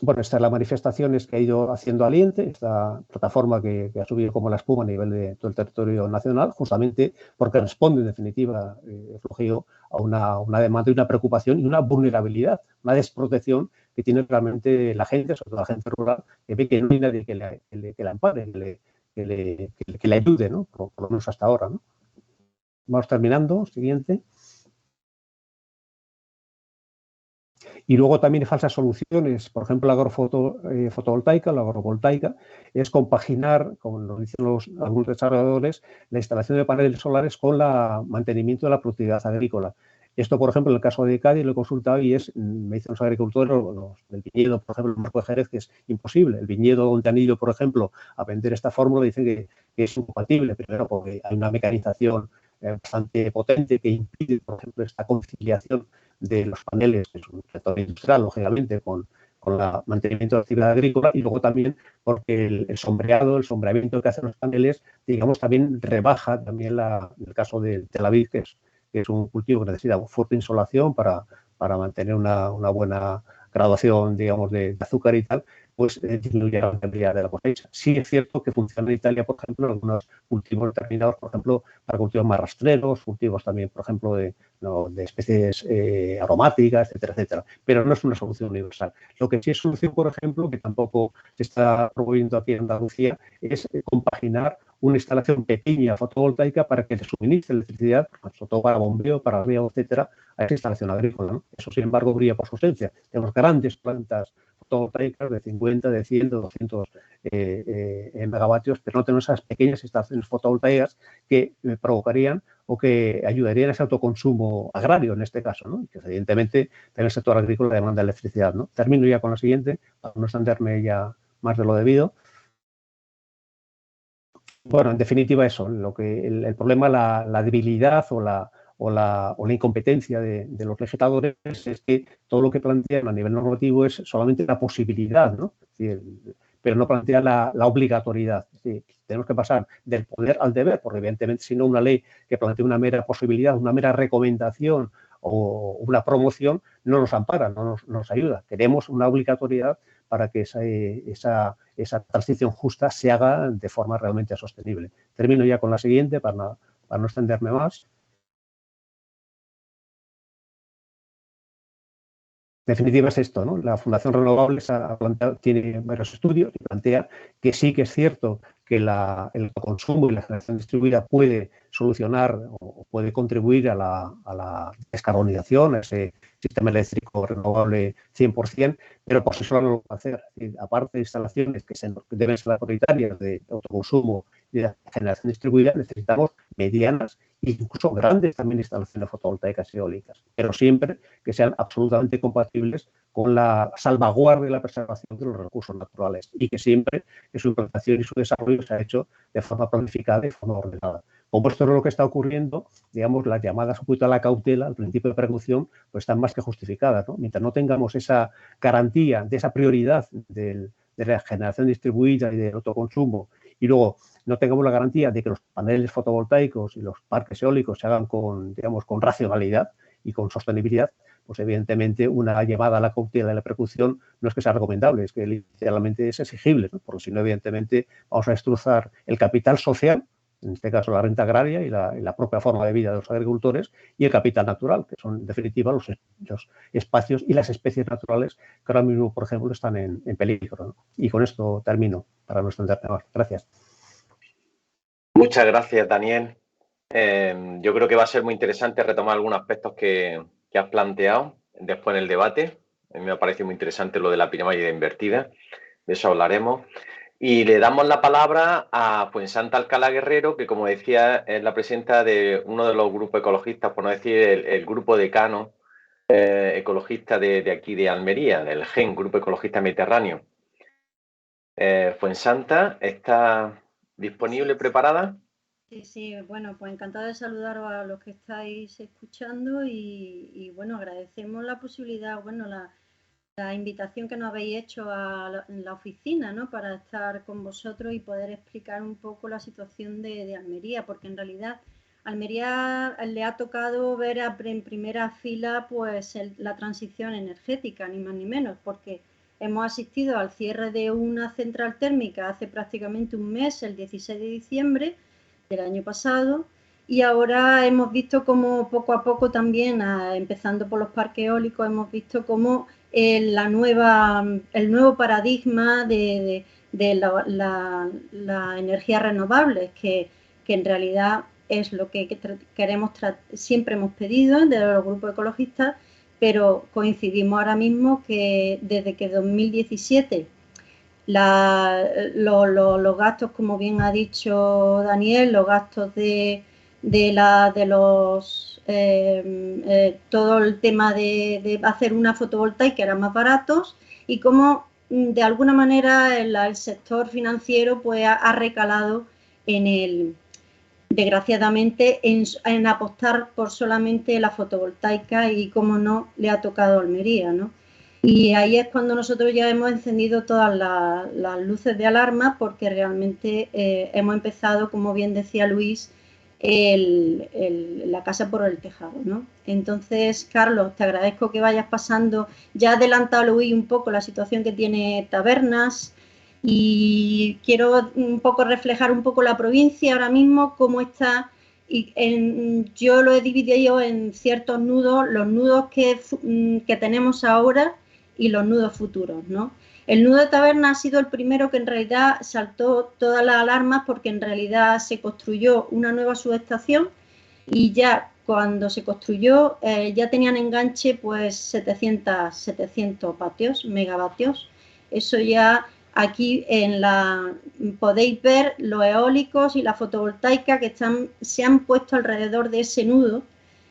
Bueno, esta es la manifestaciones que ha ido haciendo Aliente, esta plataforma que ha subido como la espuma a nivel de todo el territorio nacional, justamente porque responde, en definitiva, Flogeo, a una demanda y una preocupación y una vulnerabilidad, una desprotección que tiene realmente la gente, sobre todo la gente rural, que ve que no hay nadie que la ampare, que le ayude, ¿no? Por lo menos hasta ahora, ¿no? Vamos terminando, siguiente. Y luego también hay falsas soluciones, por ejemplo, la agrofotovoltaica, la agrovoltaica, es compaginar, como nos dicen algunos desarrolladores, la instalación de paneles solares con el mantenimiento de la productividad agrícola. Esto, por ejemplo, en el caso de Cádiz lo he consultado y me dicen los agricultores, los del viñedo, por ejemplo, el Marco de Jerez, que es imposible. El viñedo donde han ido, por ejemplo, a vender esta fórmula dicen que es incompatible, primero porque hay una mecanización bastante potente que impide, por ejemplo, esta conciliación de los paneles, que es un sector industrial, lógicamente, con el mantenimiento de la actividad agrícola, y luego también porque el sombreamiento que hacen los paneles, digamos, también rebaja también en el caso de la vid, que es un cultivo que necesita fuerte insolación para mantener una buena graduación, digamos, de azúcar y tal, pues disminuye la rentabilidad de la cosecha. Sí es cierto que funciona en Italia, por ejemplo, en algunos cultivos determinados, por ejemplo, para cultivos más rastreros, cultivos también, por ejemplo, de especies aromáticas, etcétera, etcétera. Pero no es una solución universal. Lo que sí es solución, por ejemplo, que tampoco se está promoviendo aquí en Andalucía, es compaginar una instalación pequeña fotovoltaica para que le suministre electricidad, sobre todo para bombeo, para riego, etcétera, a esa instalación agrícola, ¿no? Eso, sin embargo, brilla por su ausencia. Tenemos grandes plantas fotovoltaicas de 50, de 100, de 200 megavatios, pero no tenemos esas pequeñas instalaciones fotovoltaicas que provocarían o que ayudarían a ese autoconsumo agrario, en este caso, ¿no? Que evidentemente en el sector agrícola demanda electricidad, ¿no? Termino ya con la siguiente, para no extenderme ya más de lo debido. Bueno, en definitiva eso, el problema, la debilidad o la incompetencia de los legisladores es que todo lo que plantean a nivel normativo es solamente la posibilidad, ¿no? Es decir, pero no plantea la obligatoriedad. Es decir, tenemos que pasar del poder al deber, porque evidentemente si no una ley que plantea una mera posibilidad, una mera recomendación o una promoción no nos ampara, no nos ayuda. Queremos una obligatoriedad para que esa transición justa se haga de forma realmente sostenible. Termino ya con la siguiente para no extenderme más. En definitiva es esto, ¿no? La Fundación Renovables tiene varios estudios y plantea que sí que es cierto que el consumo y la generación distribuida puede solucionar o puede contribuir a la descarbonización, a ese sistema eléctrico renovable 100%, pero por sí solo no lo va a hacer. Es decir, aparte de instalaciones que deben ser prioritarias de autoconsumo y de generación distribuida, necesitamos medianas e incluso grandes también instalaciones fotovoltaicas y eólicas, pero siempre que sean absolutamente compatibles con la salvaguardia y la preservación de los recursos naturales y que siempre que su implantación y su desarrollo se ha hecho de forma planificada y de forma ordenada. Como esto no es lo que está ocurriendo, digamos, las llamadas un poquito a la cautela, al principio de precaución, pues están más que justificadas, ¿no? Mientras no tengamos esa garantía de esa prioridad de la generación distribuida y del autoconsumo y luego no tengamos la garantía de que los paneles fotovoltaicos y los parques eólicos se hagan con racionalidad y con sostenibilidad, pues evidentemente una llamada a la cautela y la precaución no es que sea recomendable, es que literalmente es exigible, ¿no? Porque si no, evidentemente vamos a destrozar el capital social, en este caso la renta agraria y la propia forma de vida de los agricultores, y el capital natural, que son en definitiva los espacios y las especies naturales que ahora mismo, por ejemplo, están en peligro, ¿no? Y con esto termino, para no extenderme más. Gracias. Muchas gracias, Daniel. Yo creo que va a ser muy interesante retomar algunos aspectos que has planteado después en el debate. A mí me ha parecido muy interesante lo de la pirámide invertida, de eso hablaremos. Y le damos la palabra a Fuensanta Alcalá Guerrero, que como decía es la presidenta de uno de los grupos ecologistas, por no decir el grupo decano ecologista de aquí de Almería, del GEN, Grupo Ecologista Mediterráneo. Fuensanta, ¿está ¿Disponible, preparada? Sí, sí, bueno, pues encantado de saludaros a los que estáis escuchando y bueno, agradecemos la posibilidad, bueno, la invitación que nos habéis hecho a la oficina, ¿no? Para estar con vosotros y poder explicar un poco la situación de Almería, porque en realidad Almería le ha tocado ver en primera fila pues la transición energética, ni más ni menos, porque hemos asistido al cierre de una central térmica hace prácticamente un mes, el 16 de diciembre del año pasado, y ahora hemos visto cómo poco a poco también, empezando por los parques eólicos, hemos visto cómo el nuevo paradigma de la energía renovable, que en realidad es lo que siempre hemos pedido desde los grupos ecologistas, pero coincidimos ahora mismo que desde que 2017 los gastos, como bien ha dicho Daniel, los gastos todo el tema de hacer una fotovoltaica eran más baratos y cómo de alguna manera el sector financiero pues ha recalado desgraciadamente en apostar por solamente la fotovoltaica y cómo no le ha tocado a Almería, ¿no? Y ahí es cuando nosotros ya hemos encendido todas las luces de alarma porque realmente hemos empezado, como bien decía Luis, la casa por el tejado, ¿no? Entonces, Carlos, te agradezco que vayas pasando. Ya ha adelantado Luis un poco la situación que tiene Tabernas y quiero un poco reflejar un poco la provincia ahora mismo, cómo está. Yo lo he dividido en ciertos nudos, los nudos que tenemos ahora y los nudos futuros, ¿no? El nudo de Taberna ha sido el primero que en realidad saltó todas las alarmas porque en realidad se construyó una nueva subestación y ya cuando se construyó ya tenían enganche pues 700 megavatios. Eso ya aquí podéis ver los eólicos y la fotovoltaica que se han puesto alrededor de ese nudo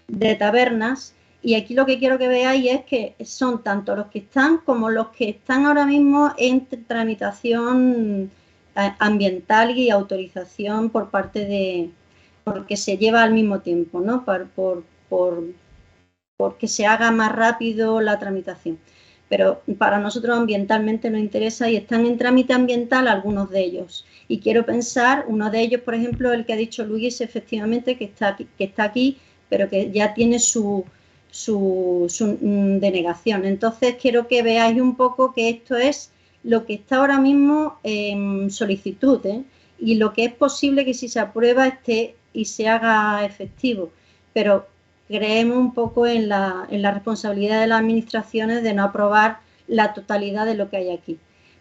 de Tabernas. Y aquí lo que quiero que veáis es que son tanto los que están como los que están ahora mismo en tramitación ambiental y autorización por parte porque se lleva al mismo tiempo, ¿no? Porque se haga más rápido la tramitación. Pero para nosotros ambientalmente nos interesa y están en trámite ambiental algunos de ellos. Y quiero pensar, uno de ellos, por ejemplo, el que ha dicho Luis, efectivamente, que está aquí, pero que ya tiene su denegación. Entonces quiero que veáis un poco que esto es lo que está ahora mismo en solicitud, y lo que es posible que si se aprueba esté y se haga efectivo, pero creemos un poco en la responsabilidad de las administraciones de no aprobar la totalidad de lo que hay aquí.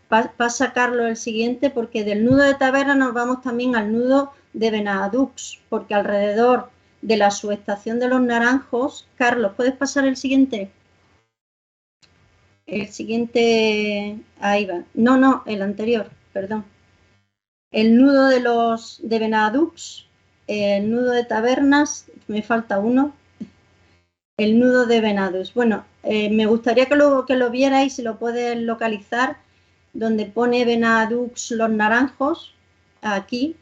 Pasa Carlos el siguiente, porque del nudo de Taberna nos vamos también al nudo de Benadux, porque alrededor de la subestación de Los Naranjos, Carlos, ¿puedes pasar el siguiente? El siguiente, ahí va. No, el anterior, perdón. El nudo de Benadux, el nudo de Tabernas, me falta uno. El nudo de Benadux. Bueno, me gustaría que lo vierais, si lo puedes localizar, donde pone Benadux Los Naranjos, aquí.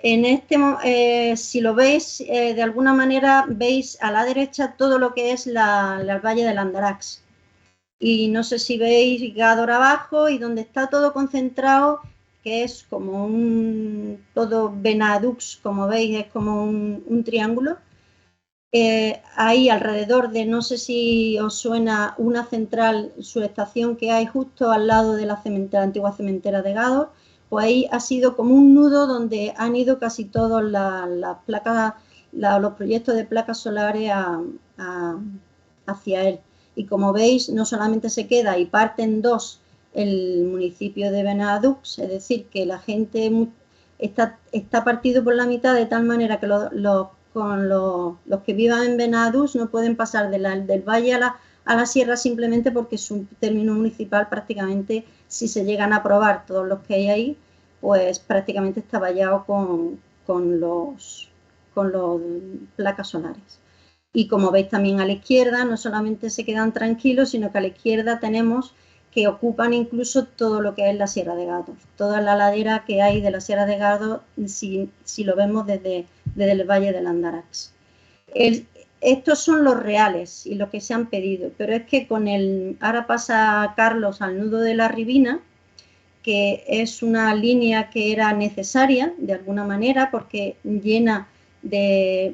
Si lo veis, de alguna manera veis a la derecha todo lo que es el Valle del Andarax. Y no sé si veis Gádor abajo y donde está todo concentrado, que es como todo Benadux, como veis, es como un triángulo. Ahí alrededor de, no sé si os suena, una central, subestación que hay justo al lado de la antigua cementera de Gádor, pues ahí ha sido como un nudo donde han ido casi todos las placas, los proyectos de placas solares hacia él. Y como veis, no solamente se queda y parte en dos el municipio de Benadux, es decir, que la gente está partido por la mitad de tal manera que los que vivan en Benadux no pueden pasar del valle a la sierra simplemente porque su término municipal prácticamente, si se llegan a aprobar todos los que hay ahí, pues prácticamente está vallado con los placas solares. Y como veis también a la izquierda, no solamente se quedan tranquilos, sino que a la izquierda tenemos que ocupan incluso todo lo que es la Sierra de Gádor, toda la ladera que hay de la Sierra de Gádor, si lo vemos desde el Valle del Andarax. Estos son los reales y los que se han pedido, pero es que ahora pasa Carlos al nudo de la Ribina, que es una línea que era necesaria de alguna manera porque llena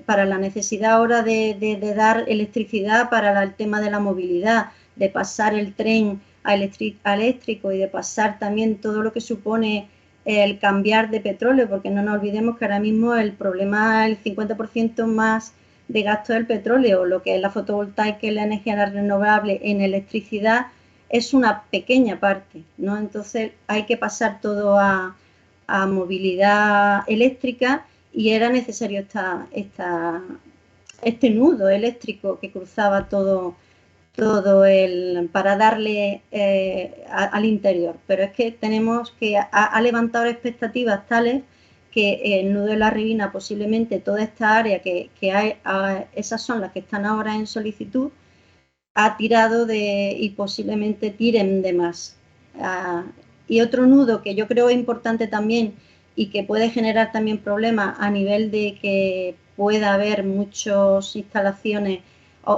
para la necesidad ahora de dar electricidad para el tema de la movilidad, de pasar el tren a eléctrico y de pasar también todo lo que supone el cambiar de petróleo, porque no nos olvidemos que ahora mismo el problema, el 50% más de gasto del petróleo, lo que es la fotovoltaica y la energía renovable en electricidad, es una pequeña parte, ¿no? Entonces hay que pasar todo a movilidad eléctrica y era necesario este nudo eléctrico que cruzaba todo para darle al interior. Pero es que tenemos que ha levantado expectativas tales que el nudo de la Ribina, posiblemente toda esta área que hay, esas son las que están ahora en solicitud, ha tirado y posiblemente tiren de más. Y otro nudo que yo creo es importante también y que puede generar también problemas a nivel de que pueda haber muchas instalaciones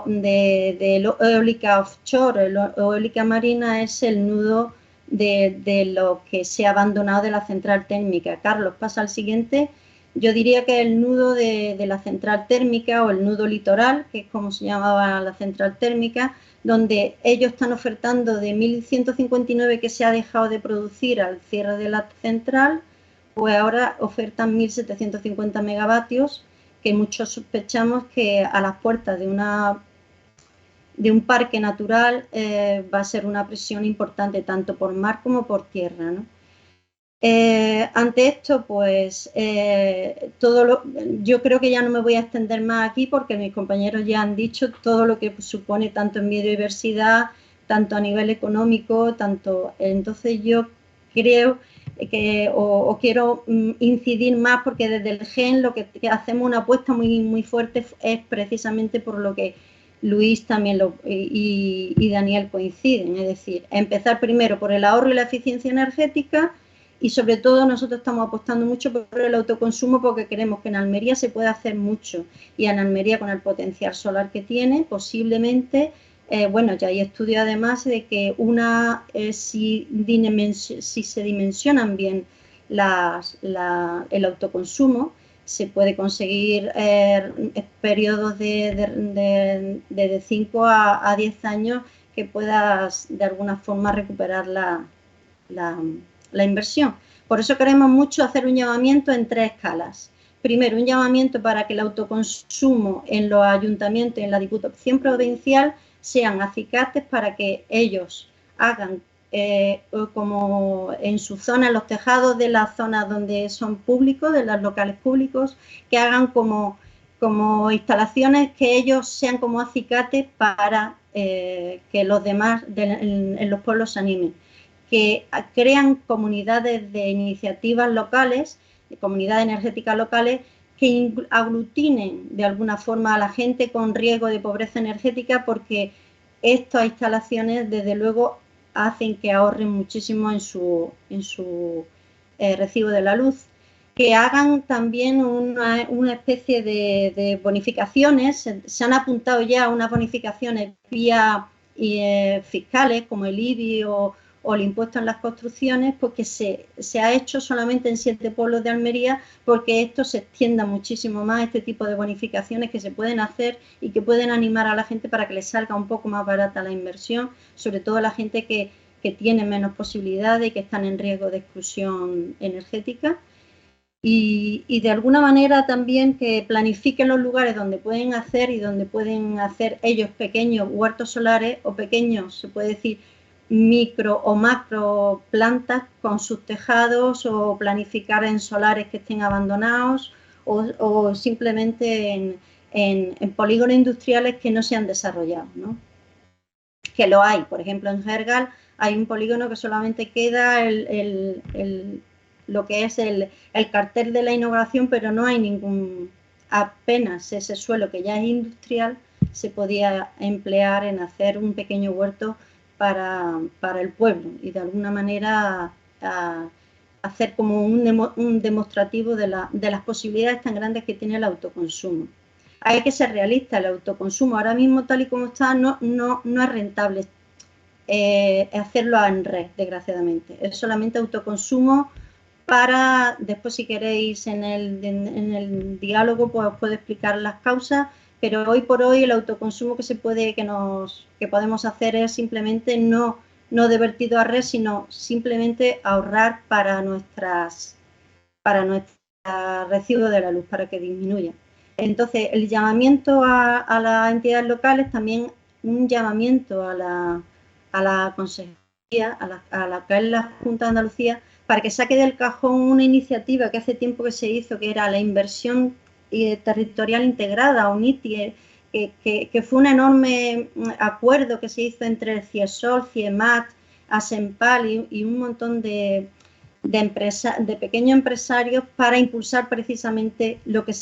de eólica offshore o eólica marina, es el nudo de lo que se ha abandonado de la central térmica. Carlos, pasa al siguiente. Yo diría que el nudo de la central térmica o el nudo litoral, que es como se llamaba la central térmica, donde ellos están ofertando de 1.159 que se ha dejado de producir al cierre de la central, pues ahora ofertan 1.750 megavatios, que muchos sospechamos que a las puertas de un parque natural va a ser una presión importante tanto por mar como por tierra, ¿no? Ante esto, pues yo creo que ya no me voy a extender más aquí porque mis compañeros ya han dicho todo lo que supone tanto en biodiversidad, tanto a nivel económico, entonces yo creo que quiero incidir más porque desde el GEN lo que hacemos una apuesta muy, muy fuerte es precisamente por lo que Luis también y Daniel coinciden, es decir, empezar primero por el ahorro y la eficiencia energética. Y sobre todo nosotros estamos apostando mucho por el autoconsumo porque creemos que en Almería se puede hacer mucho y en Almería con el potencial solar que tiene posiblemente, bueno, ya hay estudios además de que si se dimensionan bien el autoconsumo, se puede conseguir periodos de 5 a 10 años que puedas de alguna forma recuperar la inversión. Por eso queremos mucho hacer un llamamiento en 3 escalas. Primero, un llamamiento para que el autoconsumo en los ayuntamientos y en la Diputación Provincial sean acicates para que ellos hagan como en su zona, en los tejados de las zonas donde son públicos, de los locales públicos, que hagan como instalaciones que ellos sean como acicates para que los demás en los pueblos se animen, que crean comunidades de iniciativas locales, de comunidades energéticas locales, que aglutinen de alguna forma a la gente con riesgo de pobreza energética, porque estas instalaciones desde luego hacen que ahorren muchísimo en su recibo de la luz. Que hagan también una especie de bonificaciones. Se han apuntado ya unas bonificaciones vía fiscales como el IBI o el impuesto en las construcciones, porque se ha hecho solamente en 7 pueblos de Almería, porque esto se extienda muchísimo más, este tipo de bonificaciones que se pueden hacer y que pueden animar a la gente para que les salga un poco más barata la inversión, sobre todo a la gente que tiene menos posibilidades y que están en riesgo de exclusión energética. Y de alguna manera también que planifiquen los lugares donde pueden hacer y donde pueden hacer ellos pequeños huertos solares o pequeños, se puede decir, micro o macro plantas con sus tejados, o planificar en solares que estén abandonados o simplemente en polígonos industriales que no se han desarrollado, ¿no? Que lo hay, por ejemplo en Gergal hay un polígono que solamente queda lo que es el cartel de la inauguración, pero no hay apenas ese suelo que ya es industrial se podía emplear en hacer un pequeño huerto para el pueblo y de alguna manera hacer como un demostrativo de las posibilidades tan grandes que tiene el autoconsumo. Hay que ser realista, el autoconsumo ahora mismo tal y como está no es rentable hacerlo en red, desgraciadamente. Es solamente autoconsumo para, después si queréis en el diálogo pues os puedo explicar las causas, pero hoy por hoy el autoconsumo que podemos hacer es simplemente no de vertido a red, sino simplemente ahorrar para nuestro recibo de la luz, para que disminuya. Entonces, el llamamiento a las entidades locales, también un llamamiento a la consejería, a la que es la Junta de Andalucía, para que saque del cajón una iniciativa que hace tiempo que se hizo, que era la inversión territorial integrada, UNITI, que fue un enorme acuerdo que se hizo entre CIESOL, CIEMAT, ASEMPAL y un montón de pequeños empresarios para impulsar precisamente lo que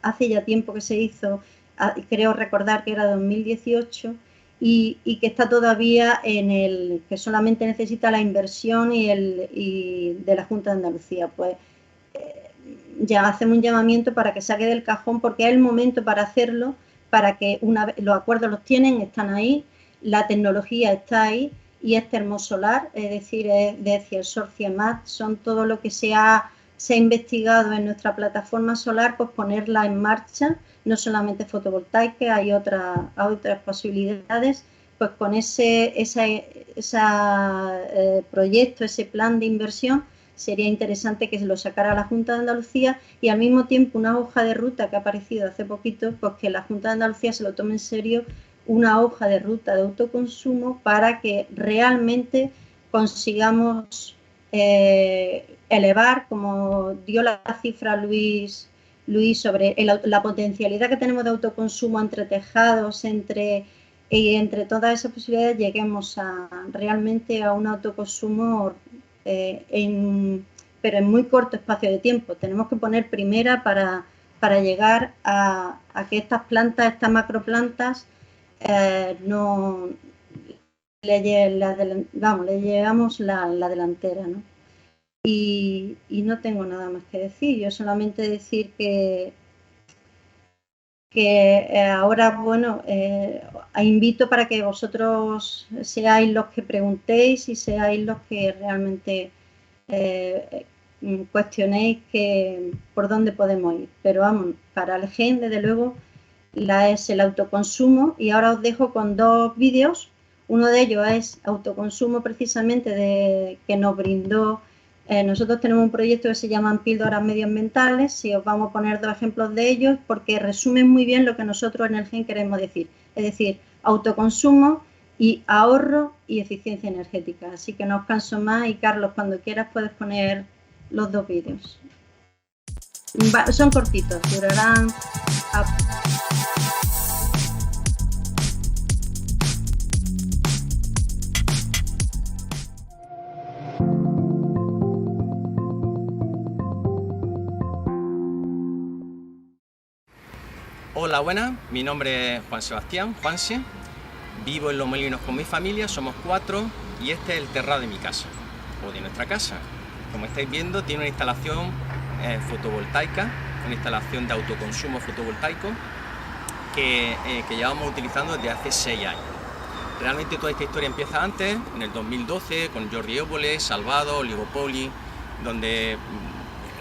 hace ya tiempo que se hizo, creo recordar que era 2018, y que está todavía que solamente necesita la inversión y de la Junta de Andalucía. Pues ya hacemos un llamamiento para que saque del cajón, porque es el momento para hacerlo, para que los acuerdos los tienen, están ahí, la tecnología está ahí, y es termosolar, es decir, es de CIESOL, CIEMAT, son todo lo que se ha investigado en nuestra plataforma solar, pues ponerla en marcha, no solamente fotovoltaica, hay otras posibilidades, pues con ese proyecto, ese plan de inversión, sería interesante que se lo sacara la Junta de Andalucía y al mismo tiempo una hoja de ruta que ha aparecido hace poquito, pues que la Junta de Andalucía se lo tome en serio, una hoja de ruta de autoconsumo para que realmente consigamos elevar, como dio la cifra Luis, sobre la potencialidad que tenemos de autoconsumo entre tejados, entre todas esas posibilidades, lleguemos realmente a un autoconsumo pero en muy corto espacio de tiempo. Tenemos que poner primera para llegar a que estas plantas, estas macroplantas, le llevamos la delantera, ¿no? Y no tengo nada más que decir, yo solamente decir que ahora, bueno, invito para que vosotros seáis los que preguntéis y seáis los que realmente cuestionéis por dónde podemos ir. Pero vamos, para el GEN, desde luego, es el autoconsumo, y ahora os dejo con dos vídeos. Uno de ellos es autoconsumo precisamente que nos brindó. Nosotros tenemos un proyecto que se llama Píldoras Medioambientales, y os vamos a poner dos ejemplos de ellos porque resumen muy bien lo que nosotros en el GEN queremos decir, es decir, autoconsumo y ahorro y eficiencia energética. Así que no os canso más, y Carlos, cuando quieras puedes poner los dos vídeos. Son cortitos, durarán... Hola, buenas, mi nombre es Juan Sebastián, Juanse, vivo en Los Molinos con mi familia, somos 4 y este es el terrado de mi casa, o de nuestra casa. Como estáis viendo, tiene una instalación fotovoltaica, una instalación de autoconsumo fotovoltaico que llevamos utilizando desde hace 6 años. Realmente toda esta historia empieza antes, en el 2012, con Jordi Évole, Salvado, Oligopoli, donde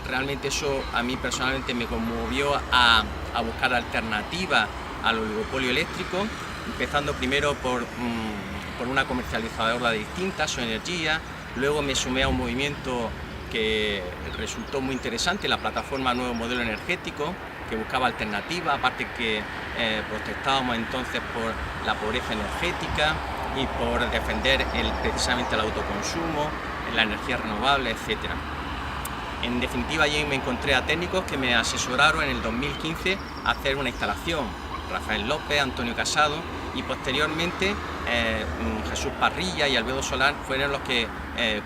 realmente eso a mí personalmente me conmovió a buscar alternativas al oligopolio eléctrico, empezando primero por una comercializadora distinta, Soenergia. Luego me sumé a un movimiento que resultó muy interesante, la plataforma Nuevo Modelo Energético, que buscaba alternativas, aparte que protestábamos entonces por la pobreza energética y por defender precisamente el autoconsumo, la energía renovable, etcétera. En definitiva, allí me encontré a técnicos que me asesoraron en el 2015 a hacer una instalación, Rafael López, Antonio Casado, y posteriormente Jesús Parrilla y Albedo Solar fueron los que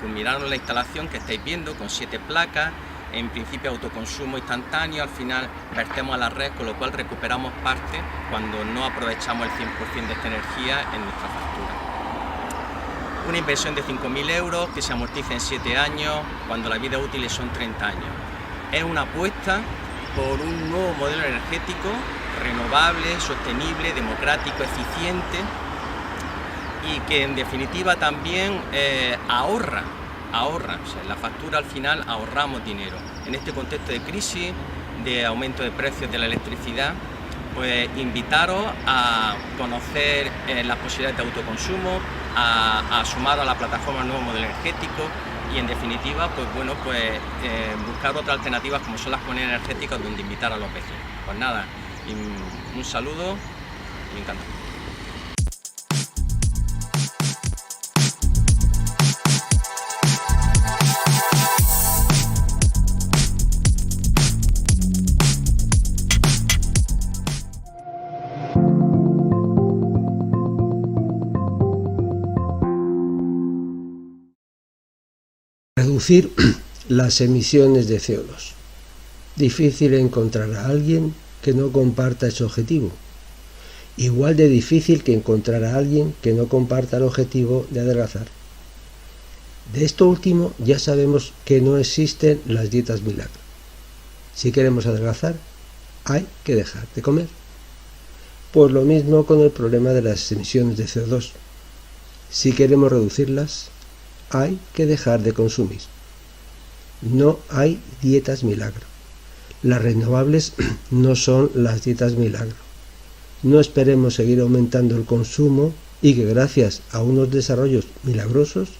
culminaron la instalación que estáis viendo, con 7 placas, en principio autoconsumo instantáneo, al final vertemos a la red, con lo cual recuperamos parte cuando no aprovechamos el 100% de esta energía en nuestra factura. una inversión de 5.000 euros que se amortiza en 7 años, cuando la vida útil son 30 años. Es una apuesta por un nuevo modelo energético, renovable, sostenible, democrático, eficiente y que en definitiva también ahorra. O sea, en la factura al final ahorramos dinero. En este contexto de crisis, de aumento de precios de la electricidad, pues invitaros a conocer las posibilidades de autoconsumo, a sumar a la plataforma Nuevo Modelo Energético y en definitiva, pues bueno, buscar otras alternativas como son las comunidades energéticas donde invitar a los vecinos. Pues nada, un saludo y encantado. Reducir las emisiones de CO2. Difícil encontrar a alguien que no comparta ese objetivo. Igual de difícil que encontrar a alguien que no comparta el objetivo de adelgazar. De esto último ya sabemos que no existen las dietas milagro. Si queremos adelgazar, hay que dejar de comer. Pues lo mismo con el problema de las emisiones de CO2. Si queremos reducirlas, hay que dejar de consumir. No hay dietas milagro. Las renovables no son las dietas milagro. No esperemos seguir aumentando el consumo y que gracias a unos desarrollos milagrosos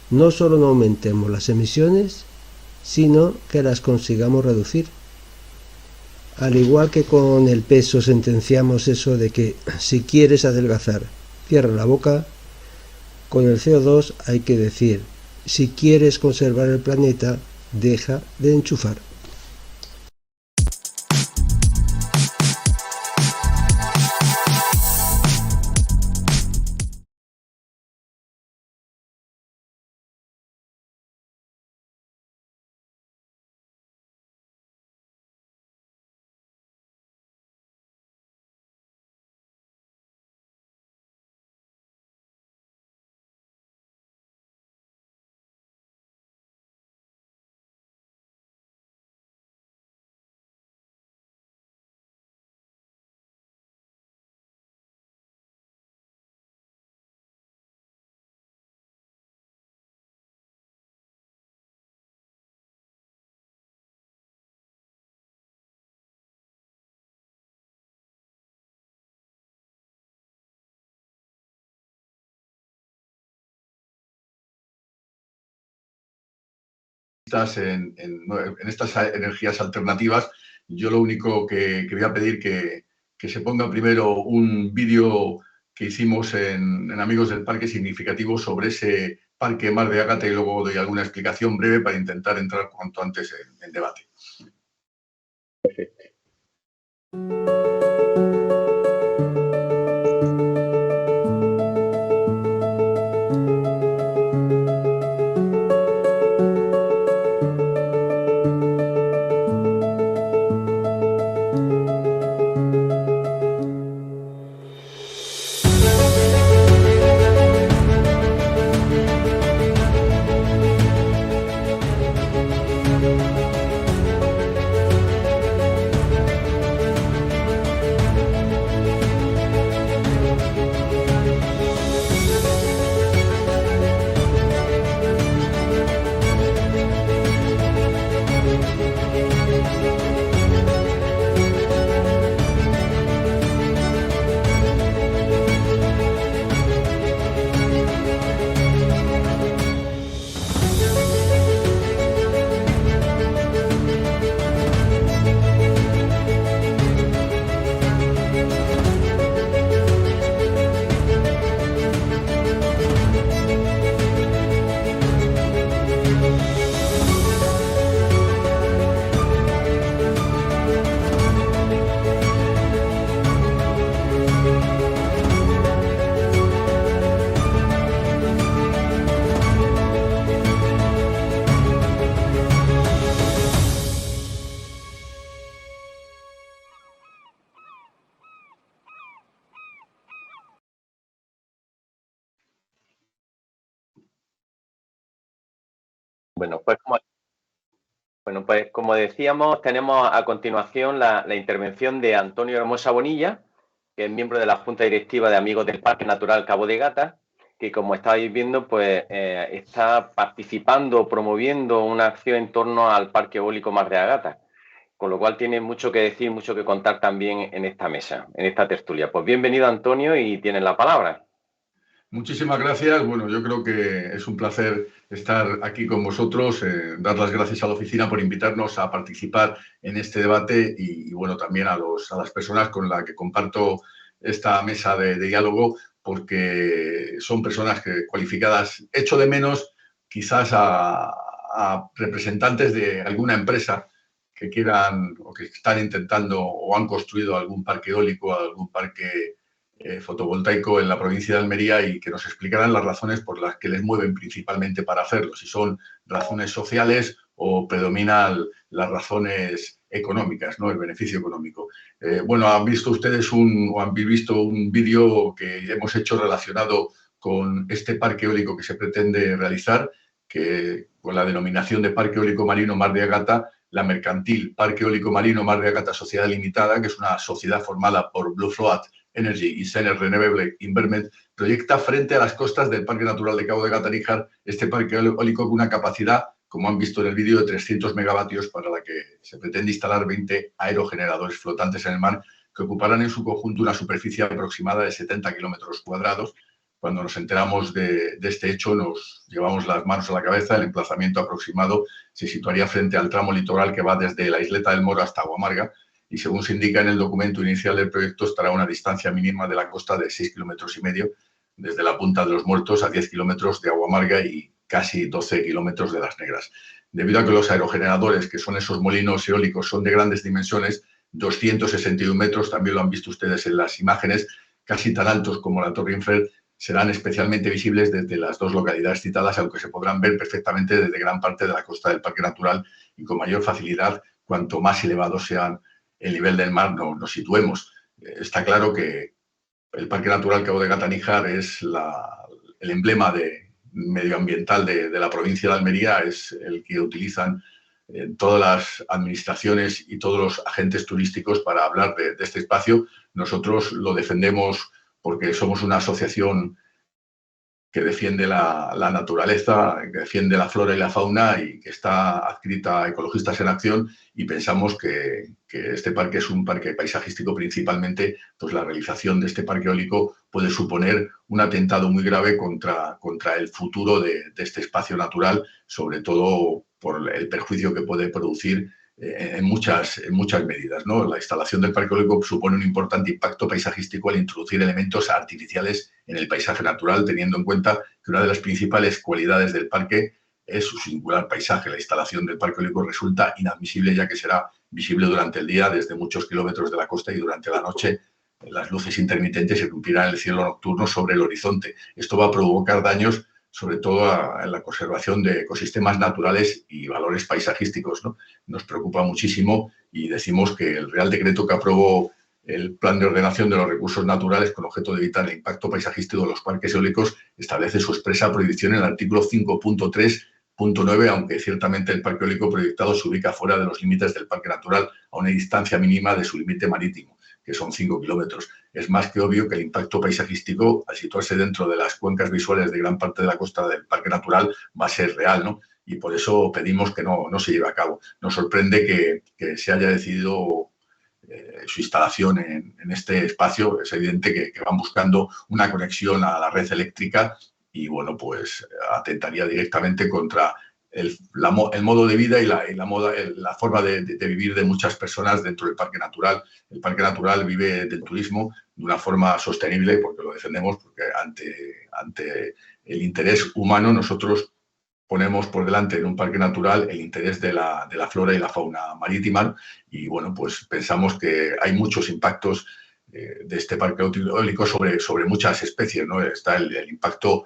no solo no aumentemos las emisiones, sino que las consigamos reducir. Al igual que con el peso sentenciamos eso de que si quieres adelgazar, cierra la boca, con el CO2 hay que decir, si quieres conservar el planeta, deja de enchufar. En estas energías alternativas, yo lo único que voy a pedir que se ponga primero un vídeo que hicimos en Amigos del Parque significativo sobre ese parque Mar de Ágata y luego doy alguna explicación breve para intentar entrar cuanto antes en debate. Perfecto. Pues como decíamos, tenemos a continuación la intervención de Antonio Hermosa Bonilla, que es miembro de la Junta Directiva de Amigos del Parque Natural Cabo de Gata, que como estáis viendo, pues está participando, promoviendo una acción en torno al Parque Eólico Mar de Agata, con lo cual tiene mucho que decir, mucho que contar también en esta mesa, en esta tertulia. Pues bienvenido, Antonio, y tienes la palabra. Muchísimas gracias. Bueno, yo creo que es un placer estar aquí con vosotros, dar las gracias a la oficina por invitarnos a participar en este debate y bueno, también a las personas con las que comparto esta mesa de diálogo, porque son personas cualificadas. Echo de menos quizás a representantes de alguna empresa que quieran o que están intentando o han construido algún parque eólico, algún parque fotovoltaico en la provincia de Almería y que nos explicarán las razones por las que les mueven principalmente para hacerlo, si son razones sociales o predominan las razones económicas, ¿no? El beneficio económico. Bueno, han visto ustedes habéis visto un vídeo que hemos hecho relacionado con este parque eólico que se pretende realizar, que con la denominación de Parque Eólico Marino Mar de Agata, la mercantil Parque Eólico Marino Mar de Agata Sociedad Limitada, que es una sociedad formada por Blue Float Energy y Sener Renewable Investment, proyecta frente a las costas del Parque Natural de Cabo de Gata-Níjar este parque eólico con una capacidad, como han visto en el vídeo, de 300 megavatios, para la que se pretende instalar 20 aerogeneradores flotantes en el mar que ocuparán en su conjunto una superficie aproximada de 70 kilómetros cuadrados. Cuando nos enteramos de este hecho, nos llevamos las manos a la cabeza. El emplazamiento aproximado se situaría frente al tramo litoral que va desde la isleta del Moro hasta Aguamarga, y según se indica en el documento inicial del proyecto, estará a una distancia mínima de la costa de 6,5 kilómetros, desde la Punta de los Muertos a 10 kilómetros de Aguamarga y casi 12 kilómetros de Las Negras. Debido a que los aerogeneradores, que son esos molinos eólicos, son de grandes dimensiones, 261 metros, también lo han visto ustedes en las imágenes, casi tan altos como la Torre Eiffel, serán especialmente visibles desde las dos localidades citadas, aunque se podrán ver perfectamente desde gran parte de la costa del Parque Natural y con mayor facilidad cuanto más elevados sean el nivel del mar nos situemos. Está claro que el Parque Natural Cabo de Gata-Níjar es el emblema medioambiental de la provincia de Almería, es el que utilizan todas las administraciones y todos los agentes turísticos para hablar de este espacio. Nosotros lo defendemos porque somos una asociación que defiende la naturaleza, que defiende la flora y la fauna y que está adscrita a Ecologistas en Acción, y pensamos que este parque es un parque paisajístico principalmente. Pues la realización de este parque eólico puede suponer un atentado muy grave contra el futuro de este espacio natural, sobre todo por el perjuicio que puede producir en muchas medidas, ¿no? La instalación del parque eólico supone un importante impacto paisajístico al introducir elementos artificiales en el paisaje natural, teniendo en cuenta que una de las principales cualidades del parque es su singular paisaje. La instalación del parque eólico resulta inadmisible, ya que será visible durante el día desde muchos kilómetros de la costa y durante la noche las luces intermitentes irrumpirán el cielo nocturno sobre el horizonte. Esto va a provocar daños sobre todo en la conservación de ecosistemas naturales y valores paisajísticos, ¿no? Nos preocupa muchísimo y decimos que el Real Decreto que aprobó el Plan de Ordenación de los Recursos Naturales con objeto de evitar el impacto paisajístico de los parques eólicos establece su expresa prohibición en el artículo 5.3.9, aunque ciertamente el parque eólico proyectado se ubica fuera de los límites del parque natural a una distancia mínima de su límite marítimo, que son 5 kilómetros. Es más que obvio que el impacto paisajístico, al situarse dentro de las cuencas visuales de gran parte de la costa del Parque Natural, va a ser real, ¿no? Y por eso pedimos que no se lleve a cabo. Nos sorprende que se haya decidido su instalación en este espacio. Es evidente que van buscando una conexión a la red eléctrica y, bueno, pues atentaría directamente contra el modo de vida y la forma de vivir de muchas personas dentro del Parque Natural. El Parque Natural vive del turismo de una forma sostenible, porque lo defendemos, porque ante el interés humano nosotros ponemos por delante en un parque natural el interés de la flora y la fauna marítima, y bueno, pues pensamos que hay muchos impactos de este parque eólico sobre muchas especies, ¿no? Está el impacto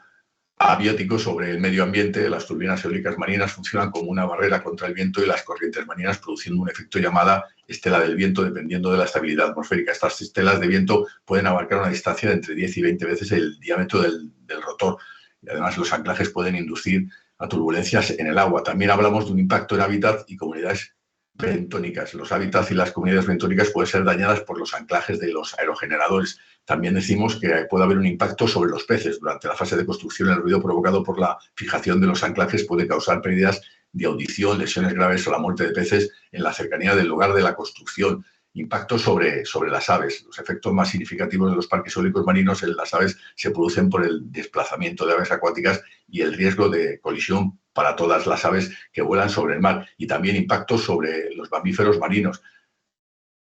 abiótico sobre el medio ambiente. Las turbinas eólicas marinas funcionan como una barrera contra el viento y las corrientes marinas, produciendo un efecto llamada estela del viento, dependiendo de la estabilidad atmosférica. Estas estelas de viento pueden abarcar una distancia de entre 10 y 20 veces el diámetro del rotor, y además los anclajes pueden inducir a turbulencias en el agua. También hablamos de un impacto en hábitat y comunidades bentónicas. Los hábitats y las comunidades bentónicas pueden ser dañadas por los anclajes de los aerogeneradores. También decimos que puede haber un impacto sobre los peces. Durante la fase de construcción, el ruido provocado por la fijación de los anclajes puede causar pérdidas de audición, lesiones graves o la muerte de peces en la cercanía del lugar de la construcción. Impacto sobre las aves. Los efectos más significativos de los parques eólicos marinos en las aves se producen por el desplazamiento de aves acuáticas y el riesgo de colisión para todas las aves que vuelan sobre el mar, y también impactos sobre los mamíferos marinos.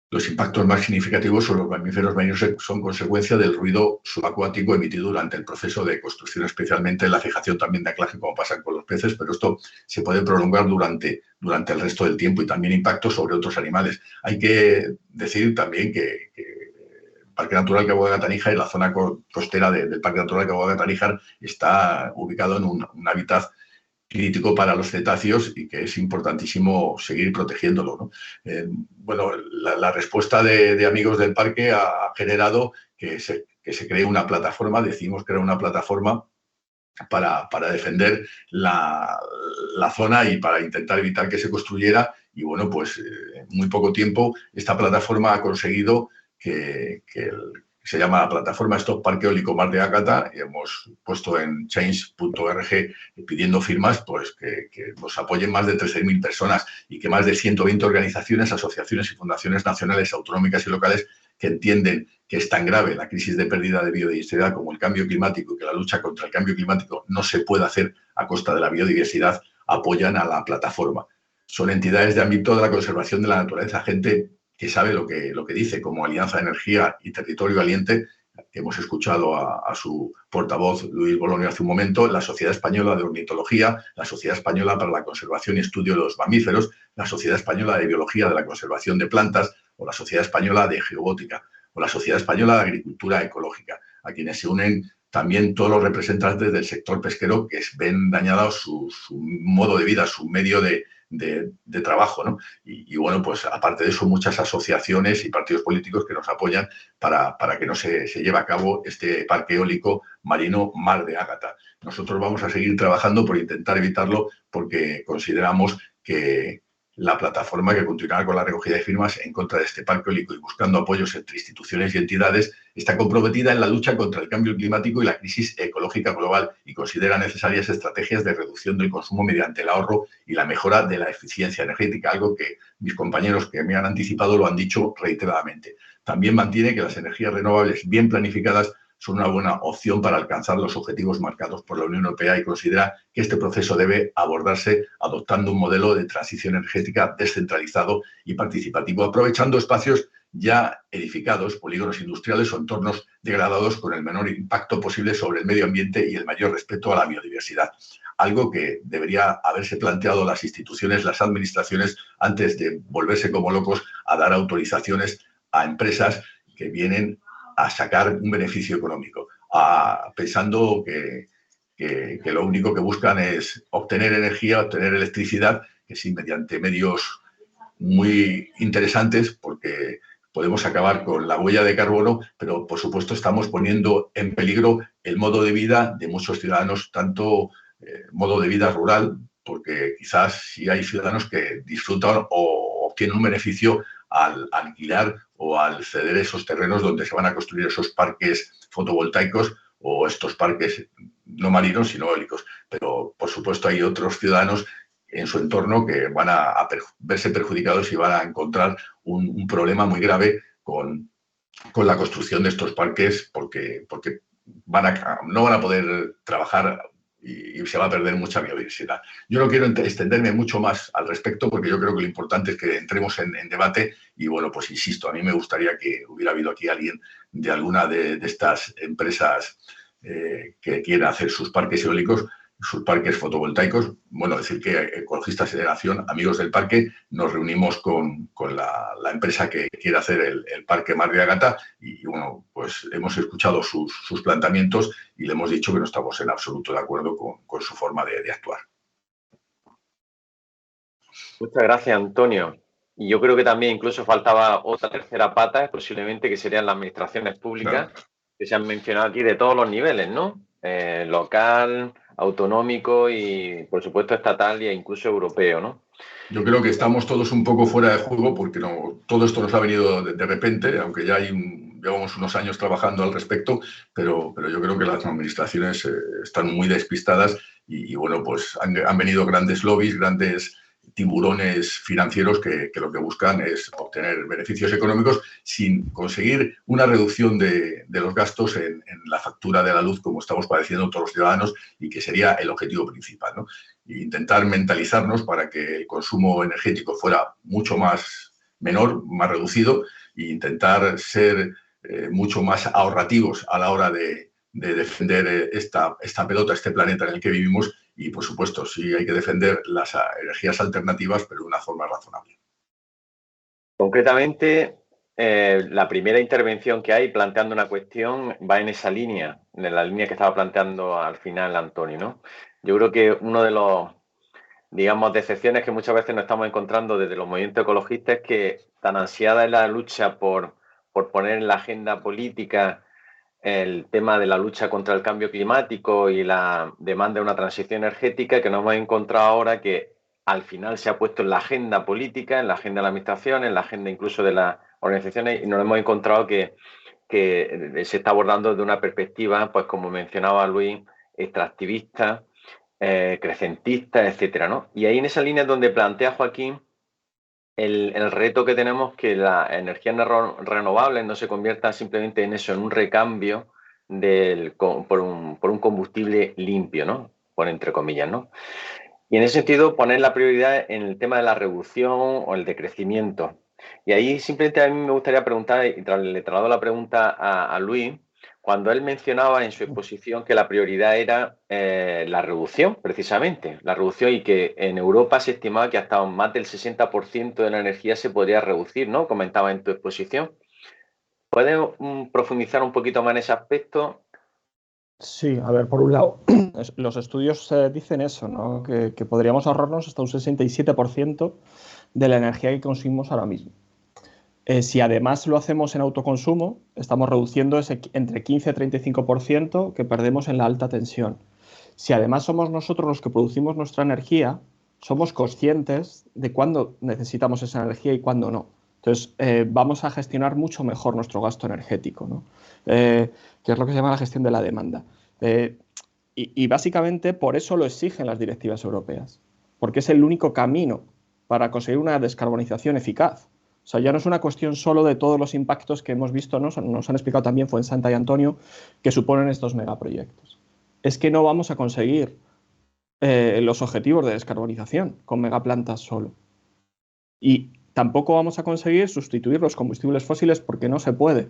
Los impactos más significativos sobre los mamíferos marinos son consecuencia del ruido subacuático emitido durante el proceso de construcción, especialmente en la fijación también de anclaje, como pasa con los peces, pero esto se puede prolongar durante el resto del tiempo, y también impactos sobre otros animales. Hay que decir también que el Parque Natural Cabo de Gata-Níjar y la zona costera del Parque Natural Cabo de Gata-Níjar está ubicado en un hábitat crítico para los cetáceos y que es importantísimo seguir protegiéndolo, ¿no? Bueno, la respuesta de amigos del parque ha generado que se cree una plataforma. Decimos crear una plataforma para defender la zona y para intentar evitar que se construyera. Y bueno, pues en muy poco tiempo esta plataforma ha conseguido que se llama la plataforma Stop Parque Eólico Mar de Ágata, y hemos puesto en change.org pidiendo firmas, pues que nos apoyen más de 13.000 personas y que más de 120 organizaciones, asociaciones y fundaciones nacionales, autonómicas y locales que entienden que es tan grave la crisis de pérdida de biodiversidad como el cambio climático, y que la lucha contra el cambio climático no se puede hacer a costa de la biodiversidad, apoyan a la plataforma. Son entidades de ámbito de la conservación de la naturaleza, gente que sabe lo que dice, como Alianza de Energía y Territorio Valiente, que hemos escuchado a su portavoz Luis Bolonio hace un momento, la Sociedad Española de Ornitología, la Sociedad Española para la Conservación y Estudio de los Mamíferos, la Sociedad Española de Biología de la Conservación de Plantas, o la Sociedad Española de Geobótica, o la Sociedad Española de Agricultura Ecológica, a quienes se unen también todos los representantes del sector pesquero que ven dañado su modo de vida, su medio de trabajo, ¿no? Y bueno, pues aparte de eso, muchas asociaciones y partidos políticos que nos apoyan para que no se lleve a cabo este parque eólico marino Mar de Ágata. Nosotros vamos a seguir trabajando por intentar evitarlo, porque consideramos que la plataforma, que continuará con la recogida de firmas en contra de este parque eólico y buscando apoyos entre instituciones y entidades, está comprometida en la lucha contra el cambio climático y la crisis ecológica global, y considera necesarias estrategias de reducción del consumo mediante el ahorro y la mejora de la eficiencia energética, algo que mis compañeros que me han anticipado lo han dicho reiteradamente. También mantiene que las energías renovables bien planificadas son una buena opción para alcanzar los objetivos marcados por la Unión Europea, y considera que este proceso debe abordarse adoptando un modelo de transición energética descentralizado y participativo, aprovechando espacios ya edificados, polígonos industriales o entornos degradados, con el menor impacto posible sobre el medio ambiente y el mayor respeto a la biodiversidad. Algo que debería haberse planteado las instituciones, las administraciones, antes de volverse como locos a dar autorizaciones a empresas que vienen a sacar un beneficio económico, pensando que lo único que buscan es obtener energía, obtener electricidad, que sí, mediante medios muy interesantes, porque podemos acabar con la huella de carbono, pero por supuesto estamos poniendo en peligro el modo de vida de muchos ciudadanos, tanto modo de vida rural, porque quizás si hay ciudadanos que disfrutan o obtienen un beneficio al alquilar o al ceder esos terrenos donde se van a construir esos parques fotovoltaicos o estos parques no marinos sino eólicos. Pero por supuesto hay otros ciudadanos en su entorno que van a verse perjudicados y van a encontrar un problema muy grave con la construcción de estos parques, porque no van a poder trabajar y se va a perder mucha biodiversidad. Yo no quiero extenderme mucho más al respecto, porque yo creo que lo importante es que entremos en debate. Y bueno, pues insisto, a mí me gustaría que hubiera habido aquí alguien de alguna de estas empresas que quiera hacer sus parques eólicos, sus parques fotovoltaicos. Bueno, decir que Ecologistas de Nación, amigos del parque, nos reunimos con la empresa que quiere hacer el parque Mar de Ágata, y bueno, pues hemos escuchado sus planteamientos y le hemos dicho que no estamos en absoluto de acuerdo con su forma de actuar. Muchas gracias, Antonio. Y yo creo que también incluso faltaba otra tercera pata, posiblemente, que serían las administraciones públicas, claro, que se han mencionado aquí de todos los niveles, ¿no? Local, autonómico y, por supuesto, estatal e incluso europeo, ¿no? Yo creo que estamos todos un poco fuera de juego porque todo esto nos ha venido de repente, aunque ya llevamos unos años trabajando al respecto, pero yo creo que las administraciones están muy despistadas y bueno, pues han venido grandes lobbies, grandes tiburones financieros que lo que buscan es obtener beneficios económicos sin conseguir una reducción de los gastos en la factura de la luz como estamos padeciendo todos los ciudadanos y que sería el objetivo principal, ¿no? E intentar mentalizarnos para que el consumo energético fuera mucho más menor, más reducido e intentar ser mucho más ahorrativos a la hora de defender esta pelota, este planeta en el que vivimos y, por supuesto, sí hay que defender las energías alternativas, pero de una forma razonable. Concretamente, la primera intervención que hay planteando una cuestión va en esa línea, en la línea que estaba planteando al final Antonio, ¿no? Yo creo que uno de los, digamos, decepciones que muchas veces nos estamos encontrando desde los movimientos ecologistas es que tan ansiada es la lucha por poner en la agenda política el tema de la lucha contra el cambio climático y la demanda de una transición energética, que nos hemos encontrado ahora que al final se ha puesto en la agenda política, en la agenda de la administración, en la agenda incluso de las organizaciones, y nos hemos encontrado que se está abordando desde una perspectiva, pues como mencionaba Luis, extractivista, crecentista, etcétera, ¿no? Y ahí en esa línea es donde plantea Joaquín el reto que tenemos, que las energías renovables no se conviertan simplemente en eso, en un recambio por un combustible limpio, ¿no? Por entre comillas, ¿no? Y en ese sentido, poner la prioridad en el tema de la reducción o el decrecimiento. Y ahí simplemente a mí me gustaría preguntar, y le traslado la pregunta a Luis, cuando él mencionaba en su exposición que la prioridad era la reducción, precisamente, la reducción, y que en Europa se estimaba que hasta más del 60% de la energía se podría reducir, ¿no? Comentaba en tu exposición. ¿Puedes profundizar un poquito más en ese aspecto? Sí, a ver, por un lado, los estudios dicen eso, ¿no? Que podríamos ahorrarnos hasta un 67% de la energía que consumimos ahora mismo. Si además lo hacemos en autoconsumo, estamos reduciendo ese entre 15 y 35% que perdemos en la alta tensión. Si además somos nosotros los que producimos nuestra energía, somos conscientes de cuándo necesitamos esa energía y cuándo no. Entonces, vamos a gestionar mucho mejor nuestro gasto energético, ¿no? Que es lo que se llama la gestión de la demanda. Y básicamente por eso lo exigen las directivas europeas, porque es el único camino para conseguir una descarbonización eficaz. O sea, ya no es una cuestión solo de todos los impactos que hemos visto, ¿no? Nos han explicado también Fuensanta y Antonio, que suponen estos megaproyectos. Es que no vamos a conseguir los objetivos de descarbonización con megaplantas solo. Y tampoco vamos a conseguir sustituir los combustibles fósiles porque no se puede.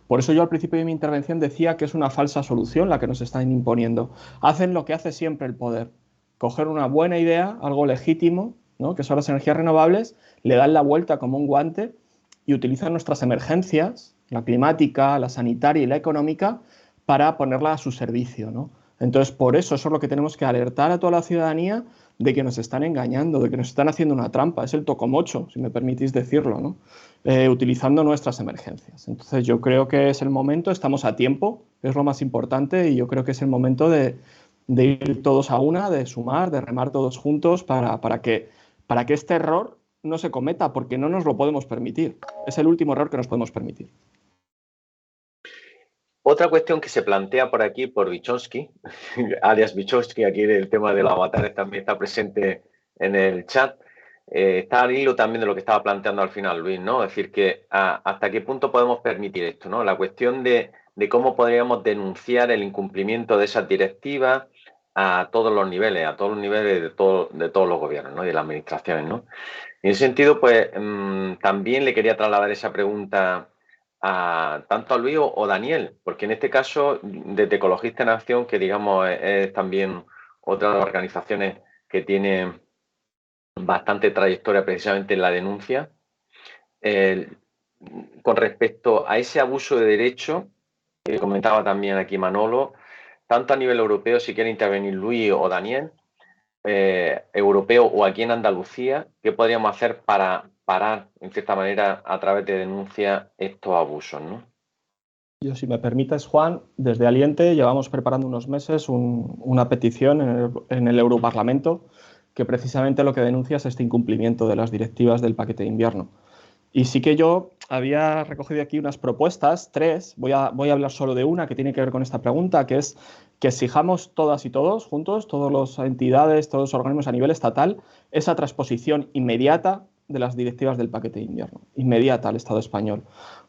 Por eso yo al principio de mi intervención decía que es una falsa solución la que nos están imponiendo. Hacen lo que hace siempre el poder. Coger una buena idea, algo legítimo, ¿no? Que son las energías renovables, le dan la vuelta como un guante y utilizan nuestras emergencias, la climática, la sanitaria y la económica, para ponerla a su servicio, ¿no? Entonces, por eso es lo que tenemos que alertar a toda la ciudadanía de que nos están engañando, de que nos están haciendo una trampa. Es el tocomocho, si me permitís decirlo, ¿no? Utilizando nuestras emergencias. Entonces, yo creo que es el momento, estamos a tiempo, es lo más importante, y yo creo que es el momento de ir todos a una, de sumar, de remar todos juntos para que este error no se cometa, porque no nos lo podemos permitir. Es el último error que nos podemos permitir. Otra cuestión que se plantea por aquí por Vygotsky, alias Vygotsky, aquí el tema de los avatares también está presente en el chat, está al hilo también de lo que estaba planteando al final Luis, ¿no? Es decir, que hasta qué punto podemos permitir esto, ¿no? La cuestión de cómo podríamos denunciar el incumplimiento de esas directivas a todos los niveles, de todos los gobiernos, ¿no? Y de las administraciones, ¿no? En ese sentido, pues también le quería trasladar esa pregunta tanto a Luis o Daniel, porque en este caso, desde Ecologista en Acción, que digamos es también otra de las organizaciones que tiene bastante trayectoria precisamente en la denuncia, con respecto a ese abuso de derecho, que comentaba también aquí Manolo, tanto a nivel europeo, si quiere intervenir Luis o Daniel, europeo o aquí en Andalucía, ¿qué podríamos hacer para parar, en cierta manera, a través de denuncia estos abusos, ¿no? Yo, si me permites, Juan, desde Aliente llevamos preparando unos meses una petición en el Europarlamento que precisamente lo que denuncia es este incumplimiento de las directivas del paquete de invierno. Y sí que yo había recogido aquí unas propuestas, 3, voy a hablar solo de una que tiene que ver con esta pregunta, que es que exijamos todas y todos juntos, todas las entidades, todos los organismos a nivel estatal, esa transposición inmediata de las directivas del paquete de invierno, inmediata al Estado español.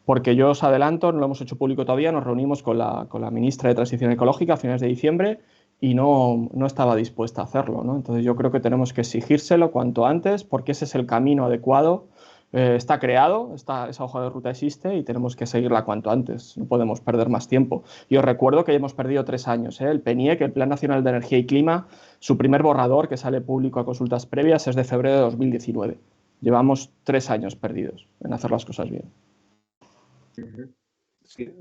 Porque yo os adelanto, no lo hemos hecho público todavía, nos reunimos con la ministra de Transición Ecológica a finales de diciembre y no estaba dispuesta a hacerlo, ¿no? Entonces yo creo que tenemos que exigírselo cuanto antes porque ese es el camino adecuado. Está creado, esa hoja de ruta existe y tenemos que seguirla cuanto antes, no podemos perder más tiempo. Y os recuerdo que ya hemos perdido 3 años. El PNIEC, el Plan Nacional de Energía y Clima, su primer borrador que sale público a consultas previas es de febrero de 2019. Llevamos 3 años perdidos en hacer las cosas bien.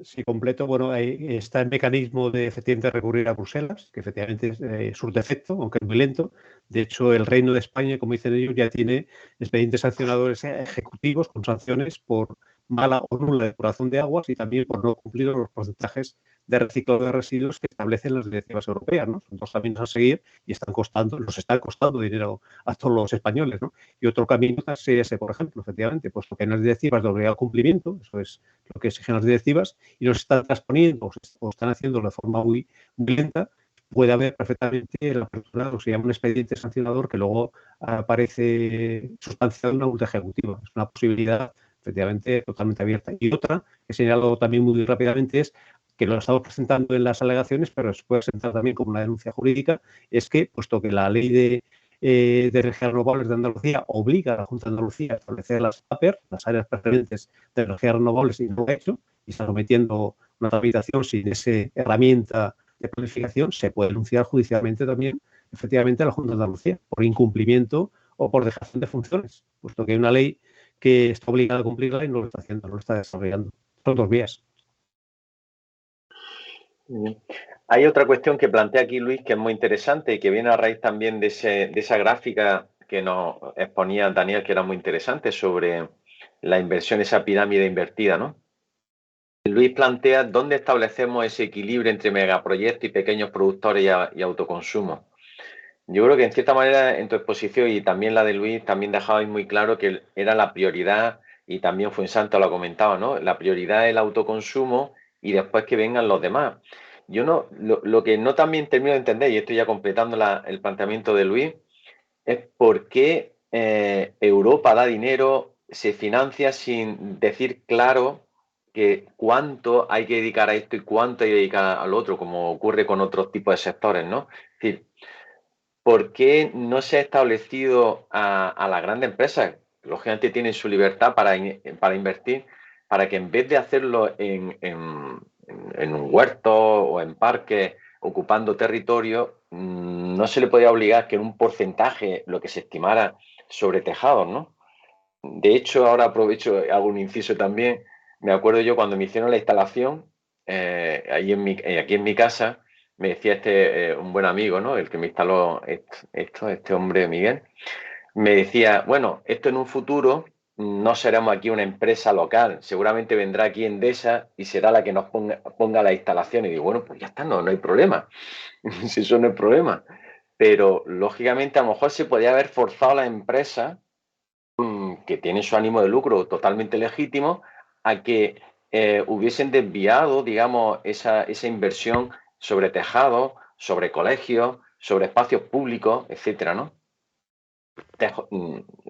Sí, completo. Bueno, ahí está el mecanismo de efectivamente recurrir a Bruselas, que efectivamente surte efecto, aunque es muy lento. De hecho, el Reino de España, como dicen ellos, ya tiene expedientes sancionadores ejecutivos con sanciones por mala o nula depuración de aguas y también por no cumplir los porcentajes de reciclado de residuos que establecen las directivas europeas, ¿no? Son 2 caminos a seguir y nos están costando dinero a todos los españoles, ¿no? Y otro camino sería ese, por ejemplo, efectivamente, puesto que hay unas directivas de obligado cumplimiento, eso es lo que exigen las directivas, y no se están transponiendo o están haciendo de forma muy lenta, puede haber perfectamente la apertura de lo que se llama un expediente sancionador que luego aparece sustanciado en una multa ejecutiva. Es una posibilidad efectivamente totalmente abierta. Y otra, que he señalado también muy rápidamente, es que lo estamos presentando en las alegaciones, pero se puede presentar también como una denuncia jurídica, es que, puesto que la ley de energías renovables de Andalucía obliga a la Junta de Andalucía a establecer las APER, las áreas preferentes de energías renovables, y no lo ha hecho, y está sometiendo una tramitación sin esa herramienta de planificación, se puede denunciar judicialmente también, efectivamente, a la Junta de Andalucía por incumplimiento o por dejación de funciones, puesto que hay una ley que está obligada a cumplirla y no lo está haciendo, no lo está desarrollando. Son 2 vías. Hay otra cuestión que plantea aquí Luis que es muy interesante y que viene a raíz también de esa gráfica que nos exponía Daniel, que era muy interesante, sobre la inversión, esa pirámide invertida, ¿no? Luis plantea dónde establecemos ese equilibrio entre megaproyectos y pequeños productores y autoconsumo. Yo creo que en cierta manera en tu exposición y también la de Luis también dejabais muy claro que era la prioridad, y también Fuensanto lo comentaba, ¿no? La prioridad es el autoconsumo y después que vengan los demás. Yo lo que no también termino de entender, y estoy ya completando el planteamiento de Luis, es por qué Europa da dinero, se financia sin decir claro que cuánto hay que dedicar a esto y cuánto hay que dedicar al otro, como ocurre con otros tipos de sectores, ¿no? Es decir, ¿por qué no se ha establecido a las grandes empresas? Lógicamente tienen su libertad para invertir, para que en vez de hacerlo en un huerto o en parques, ocupando territorio, no se le podía obligar que en un porcentaje, lo que se estimara, sobre tejados, ¿no? De hecho, ahora aprovecho, hago un inciso también. Me acuerdo yo cuando me hicieron la instalación, aquí en mi casa, me decía un buen amigo, ¿no? El que me instaló este hombre, Miguel, me decía, bueno, esto en un futuro no seremos aquí una empresa local, seguramente vendrá aquí Endesa y será la que nos ponga la instalación. Y digo, bueno, pues ya está, no hay problema, si eso no es problema. Pero, lógicamente, a lo mejor se podía haber forzado a la empresa que tienen su ánimo de lucro totalmente legítimo, a que hubiesen desviado, digamos, esa inversión sobre tejados, sobre colegios, sobre espacios públicos, etcétera, ¿no?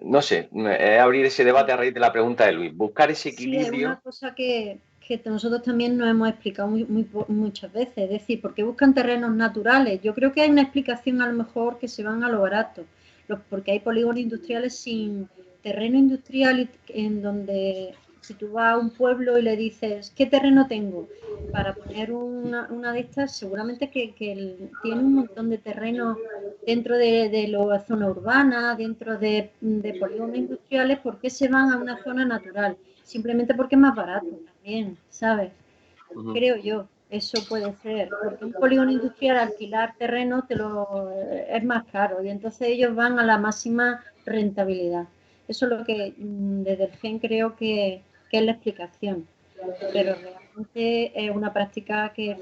No sé, es abrir ese debate a raíz de la pregunta de Luis, buscar ese equilibrio. Sí, es una cosa que nosotros también nos hemos explicado muchas veces, es decir, porque buscan terrenos naturales. Yo creo que hay una explicación a lo mejor que se van a lo barato, porque hay polígonos industriales sin terreno industrial en donde si tú vas a un pueblo y le dices, ¿qué terreno tengo? Para poner una de estas, seguramente que tiene un montón de terreno dentro de la zona urbana, dentro de polígonos industriales. ¿Por qué se van a una zona natural? Simplemente porque es más barato también, ¿sabes? Creo yo, eso puede ser, porque un polígono industrial alquilar terreno es más caro y entonces ellos van a la máxima rentabilidad. Eso es lo que desde el GEN creo que es la explicación. Pero efectivamente es una práctica que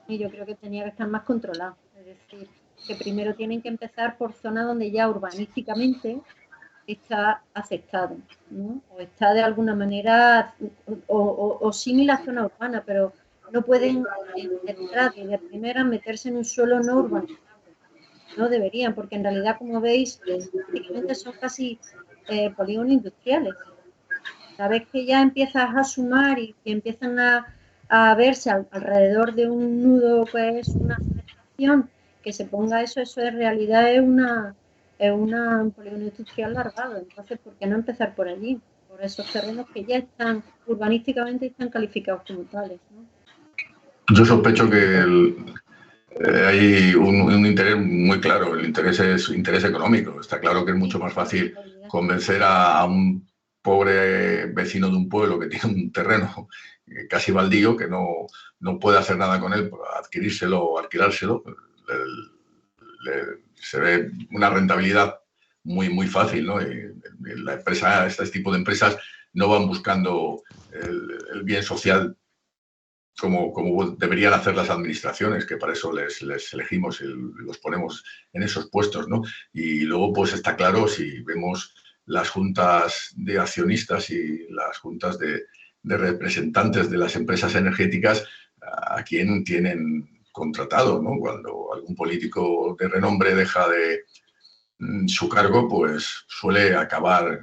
y yo creo que tenía que estar más controlada. Es decir, que primero tienen que empezar por zonas donde ya urbanísticamente está aceptado, ¿no? O está de alguna manera o similar a zona urbana, pero no pueden entrar y de primera meterse en un suelo no urbanizable. No deberían, porque en realidad, como veis, prácticamente son casi polígonos industriales. La vez que ya empiezas a sumar y que empiezan a verse alrededor de un nudo, pues una aceleración, que se ponga eso en realidad es un polígono industrial largado. Entonces, ¿por qué no empezar por allí? Por esos terrenos que ya están urbanísticamente están calificados como tales, ¿no? Yo sospecho que hay un interés muy claro, el interés es interés económico. Está claro que es mucho más fácil convencer a un pobre vecino de un pueblo que tiene un terreno casi baldío, que no puede hacer nada con él, adquirírselo o alquilárselo. Se ve una rentabilidad muy, muy fácil, ¿no? Y la empresa, este tipo de empresas no van buscando el bien social como deberían hacer las administraciones, que para eso les elegimos y los ponemos en esos puestos, ¿no? Y luego, pues está claro, si vemos las juntas de accionistas y las juntas de representantes de las empresas energéticas, a quién tienen contratado, ¿no? Cuando algún político de renombre deja de su cargo, pues suele acabar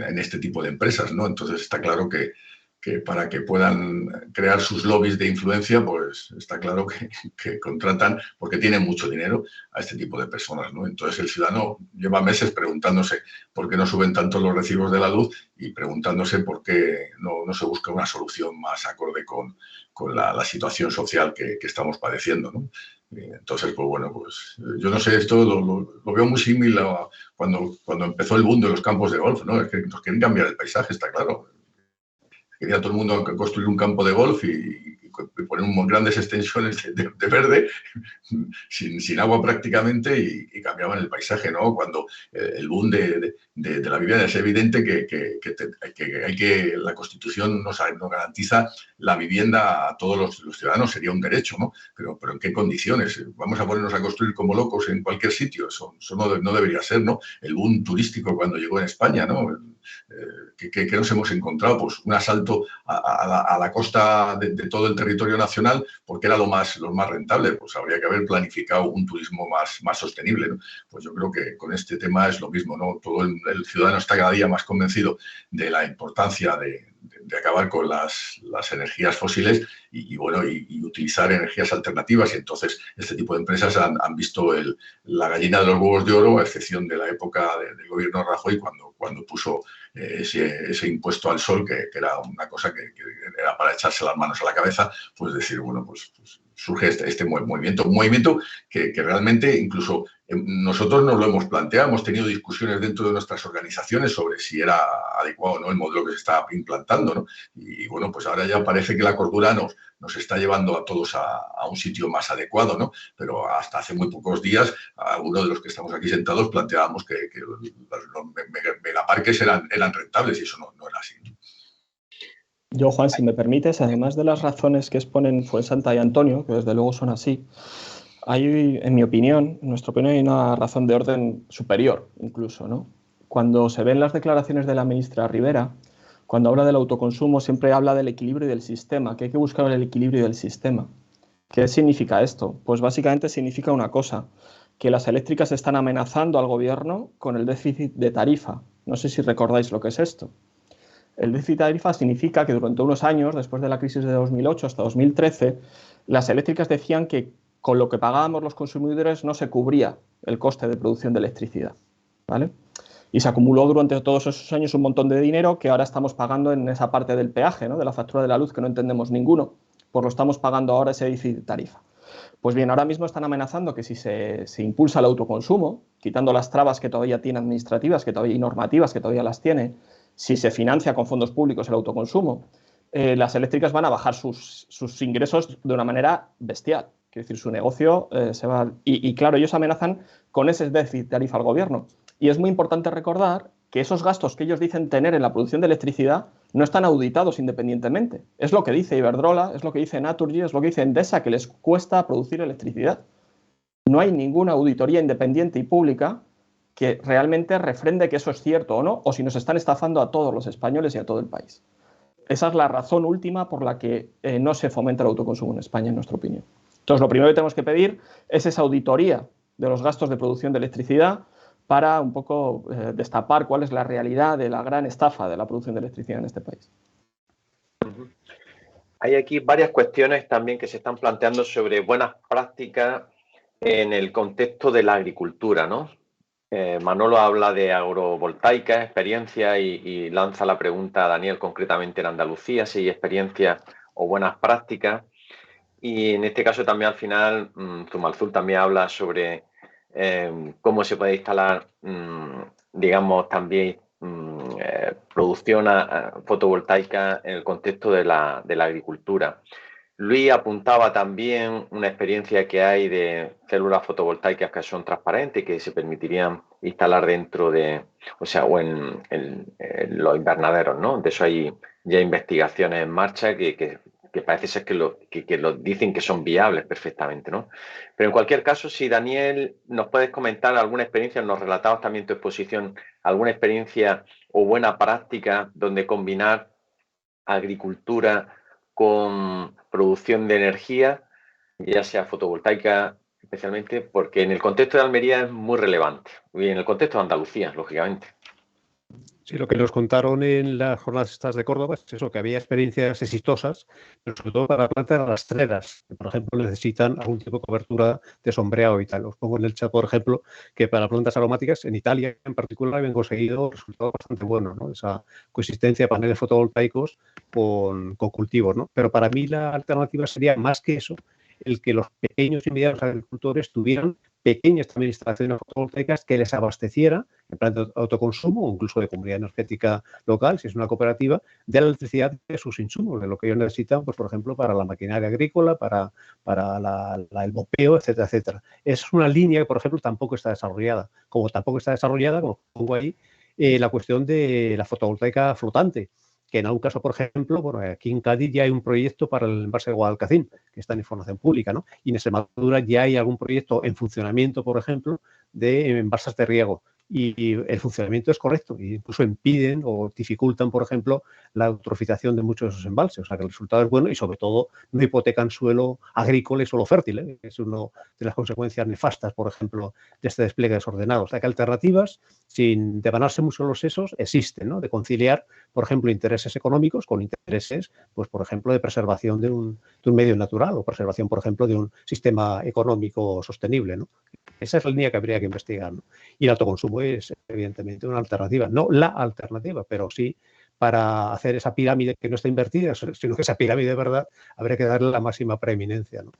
en este tipo de empresas, ¿no? Entonces está claro que para que puedan crear sus lobbies de influencia, pues está claro que contratan, porque tienen mucho dinero, a este tipo de personas, ¿no? Entonces el ciudadano lleva meses preguntándose por qué no suben tanto los recibos de la luz y preguntándose por qué no se busca una solución más acorde con la situación social que estamos padeciendo, ¿no? Entonces, pues bueno, pues yo no sé, esto lo veo muy similar a cuando empezó el boom de los campos de golf, ¿no? Es que nos quieren cambiar el paisaje, está claro. Quería todo el mundo construir un campo de golf y poner unas grandes extensiones de verde sin agua prácticamente y cambiaban el paisaje, ¿no? Cuando el boom de la vivienda es evidente que la Constitución nos garantiza la vivienda a todos los ciudadanos, sería un derecho, ¿no? Pero ¿en qué condiciones? ¿Vamos a ponernos a construir como locos en cualquier sitio? Eso no debería ser, ¿no? El boom turístico cuando llegó en España, ¿no? ¿Qué nos hemos encontrado? Pues un asalto a la costa de todo el territorio nacional, porque era lo más rentable. Pues habría que haber planificado un turismo más sostenible, ¿no? Pues yo creo que con este tema es lo mismo, ¿no? Todo el ciudadano está cada día más convencido de la importancia de acabar con las energías fósiles y utilizar energías alternativas. Y entonces este tipo de empresas han visto la gallina de los huevos de oro, a excepción de la época del gobierno Rajoy, cuando puso ese impuesto al sol, que era una cosa que era para echarse las manos a la cabeza, pues decir, bueno, pues surge este movimiento, un movimiento que realmente incluso nosotros nos lo hemos planteado, hemos tenido discusiones dentro de nuestras organizaciones sobre si era adecuado o no el modelo que se está implantando, ¿no? Y bueno, pues ahora ya parece que la cordura nos está llevando a todos a un sitio más adecuado, ¿no? Pero hasta hace muy pocos días, algunos de los que estamos aquí sentados planteábamos que los megaparques eran rentables y eso no era así, ¿no? Yo, Juan, si me permites, además de las razones que exponen Fuensanta y Antonio, que desde luego son así, hay, en mi opinión, en nuestra opinión, hay una razón de orden superior, incluso, ¿no? Cuando se ven las declaraciones de la ministra Rivera, cuando habla del autoconsumo, siempre habla del equilibrio y del sistema, que hay que buscar el equilibrio del sistema. ¿Qué significa esto? Pues básicamente significa una cosa, que las eléctricas están amenazando al gobierno con el déficit de tarifa. No sé si recordáis lo que es esto. El déficit de tarifa significa que durante unos años, después de la crisis de 2008 hasta 2013, las eléctricas decían que con lo que pagábamos los consumidores no se cubría el coste de producción de electricidad, ¿vale? Y se acumuló durante todos esos años un montón de dinero que ahora estamos pagando en esa parte del peaje, ¿no? De la factura de la luz que no entendemos ninguno, pues lo estamos pagando ahora ese déficit de tarifa. Pues bien, ahora mismo están amenazando que si se impulsa el autoconsumo, quitando las trabas que todavía tiene administrativas y normativas que todavía las tiene, si se financia con fondos públicos el autoconsumo, las eléctricas van a bajar sus ingresos de una manera bestial. Quiero decir, su negocio se va... Y claro, ellos amenazan con ese déficit de tarifa al gobierno. Y es muy importante recordar que esos gastos que ellos dicen tener en la producción de electricidad no están auditados independientemente. Es lo que dice Iberdrola, es lo que dice Naturgy, es lo que dice Endesa, que les cuesta producir electricidad. No hay ninguna auditoría independiente y pública que realmente refrende que eso es cierto o no, o si nos están estafando a todos los españoles y a todo el país. Esa es la razón última por la que no se fomenta el autoconsumo en España, en nuestra opinión. Entonces, lo primero que tenemos que pedir es esa auditoría de los gastos de producción de electricidad para un poco destapar cuál es la realidad de la gran estafa de la producción de electricidad en este país. Hay aquí varias cuestiones también que se están planteando sobre buenas prácticas en el contexto de la agricultura, ¿no? Manolo habla de agrovoltaica, experiencia, y lanza la pregunta a Daniel concretamente en Andalucía, si hay experiencias o buenas prácticas. Y en este caso también al final Zumalzul también habla sobre cómo se puede instalar, digamos, también producción fotovoltaica en el contexto de la agricultura. Luis apuntaba también una experiencia que hay de células fotovoltaicas que son transparentes, que se permitirían instalar dentro de, o en los invernaderos, ¿no? De eso hay ya investigaciones en marcha que parece ser que lo dicen que son viables perfectamente, ¿no? Pero en cualquier caso, si Daniel nos puedes comentar alguna experiencia, nos relatabas también tu exposición, alguna experiencia o buena práctica donde combinar agricultura con producción de energía, ya sea fotovoltaica especialmente, porque en el contexto de Almería es muy relevante, y en el contexto de Andalucía, lógicamente. Sí, lo que nos contaron en las jornadas estas de Córdoba es eso, que había experiencias exitosas, pero sobre todo para plantas rastreras, que por ejemplo necesitan algún tipo de cobertura de sombreado y tal. Os pongo en el chat, por ejemplo, que para plantas aromáticas, en Italia en particular, habían conseguido resultados bastante buenos, ¿no? Esa coexistencia de paneles fotovoltaicos con cultivos, ¿no? Pero para mí la alternativa sería más que eso, el que los pequeños y medianos agricultores tuvieran pequeñas también instalaciones fotovoltaicas que les abastecieran en plan de autoconsumo o incluso de comunidad energética local, si es una cooperativa, de la electricidad de sus insumos, de lo que ellos necesitan, pues por ejemplo, para la maquinaria agrícola, para el bopeo, etcétera, etcétera. Es una línea que, por ejemplo, tampoco está desarrollada. Como tampoco está desarrollada, como pongo ahí, la cuestión de la fotovoltaica flotante, que en algún caso, por ejemplo, bueno, aquí en Cádiz ya hay un proyecto para el embalse de Guadalcacín, que está en información pública, ¿no? Y en Extremadura ya hay algún proyecto en funcionamiento, por ejemplo, de embalses de riego. Y el funcionamiento es correcto, e incluso impiden o dificultan, por ejemplo, la eutrofización de muchos de esos embalses. O sea, que el resultado es bueno y, sobre todo, no hipotecan suelo agrícola y suelo fértil, ¿eh? Es una de las consecuencias nefastas, por ejemplo, de este despliegue desordenado. O sea, que alternativas, sin devanarse mucho los sesos, existen, ¿no? De conciliar, por ejemplo, intereses económicos con intereses, pues, por ejemplo, de preservación de un medio natural o preservación, por ejemplo, de un sistema económico sostenible, ¿no? Esa es la línea que habría que investigar, ¿no? Y el autoconsumo es, evidentemente, una alternativa. No la alternativa, pero sí para hacer esa pirámide que no está invertida, sino que esa pirámide de verdad habría que darle la máxima preeminencia, ¿no?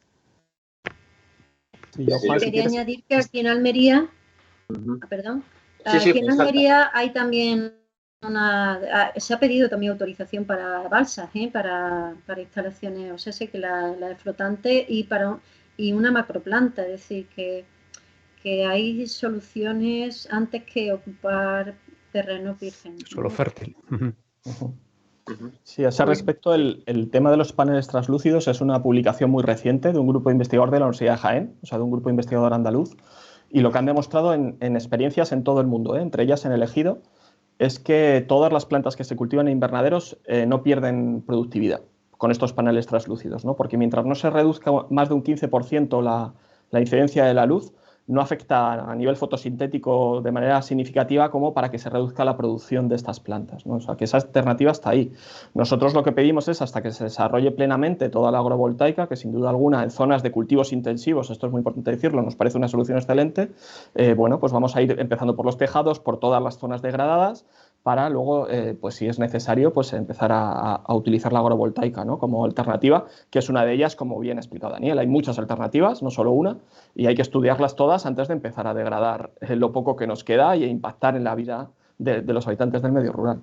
Sí, Juan, quería añadir que aquí en Almería, aquí en Almería hay también se ha pedido también autorización para balsas, para instalaciones, o sea, sé que la de flotante y una macroplanta, es decir, que hay soluciones antes que ocupar terrenos vírgenes. Suelo fértil. Sí, a ese respecto, el tema de los paneles translúcidos es una publicación muy reciente de un grupo investigador de la Universidad de Jaén, o sea, de un grupo investigador andaluz, y lo que han demostrado en experiencias en todo el mundo, entre ellas en el Ejido, es que todas las plantas que se cultivan en invernaderos no pierden productividad con estos paneles translúcidos, ¿no? Porque mientras no se reduzca más de un 15% la incidencia de la luz, no afecta a nivel fotosintético de manera significativa como para que se reduzca la producción de estas plantas, ¿no? O sea, que esa alternativa está ahí. Nosotros lo que pedimos es, hasta que se desarrolle plenamente toda la agrovoltaica, que sin duda alguna en zonas de cultivos intensivos, esto es muy importante decirlo, nos parece una solución excelente, bueno, pues vamos a ir empezando por los tejados, por todas las zonas degradadas, para luego, pues si es necesario, pues empezar a utilizar la agrovoltaica, ¿no? Como alternativa, que es una de ellas, como bien ha explicado Daniel. Hay muchas alternativas, no solo una, y hay que estudiarlas todas antes de empezar a degradar lo poco que nos queda y a impactar en la vida de los habitantes del medio rural.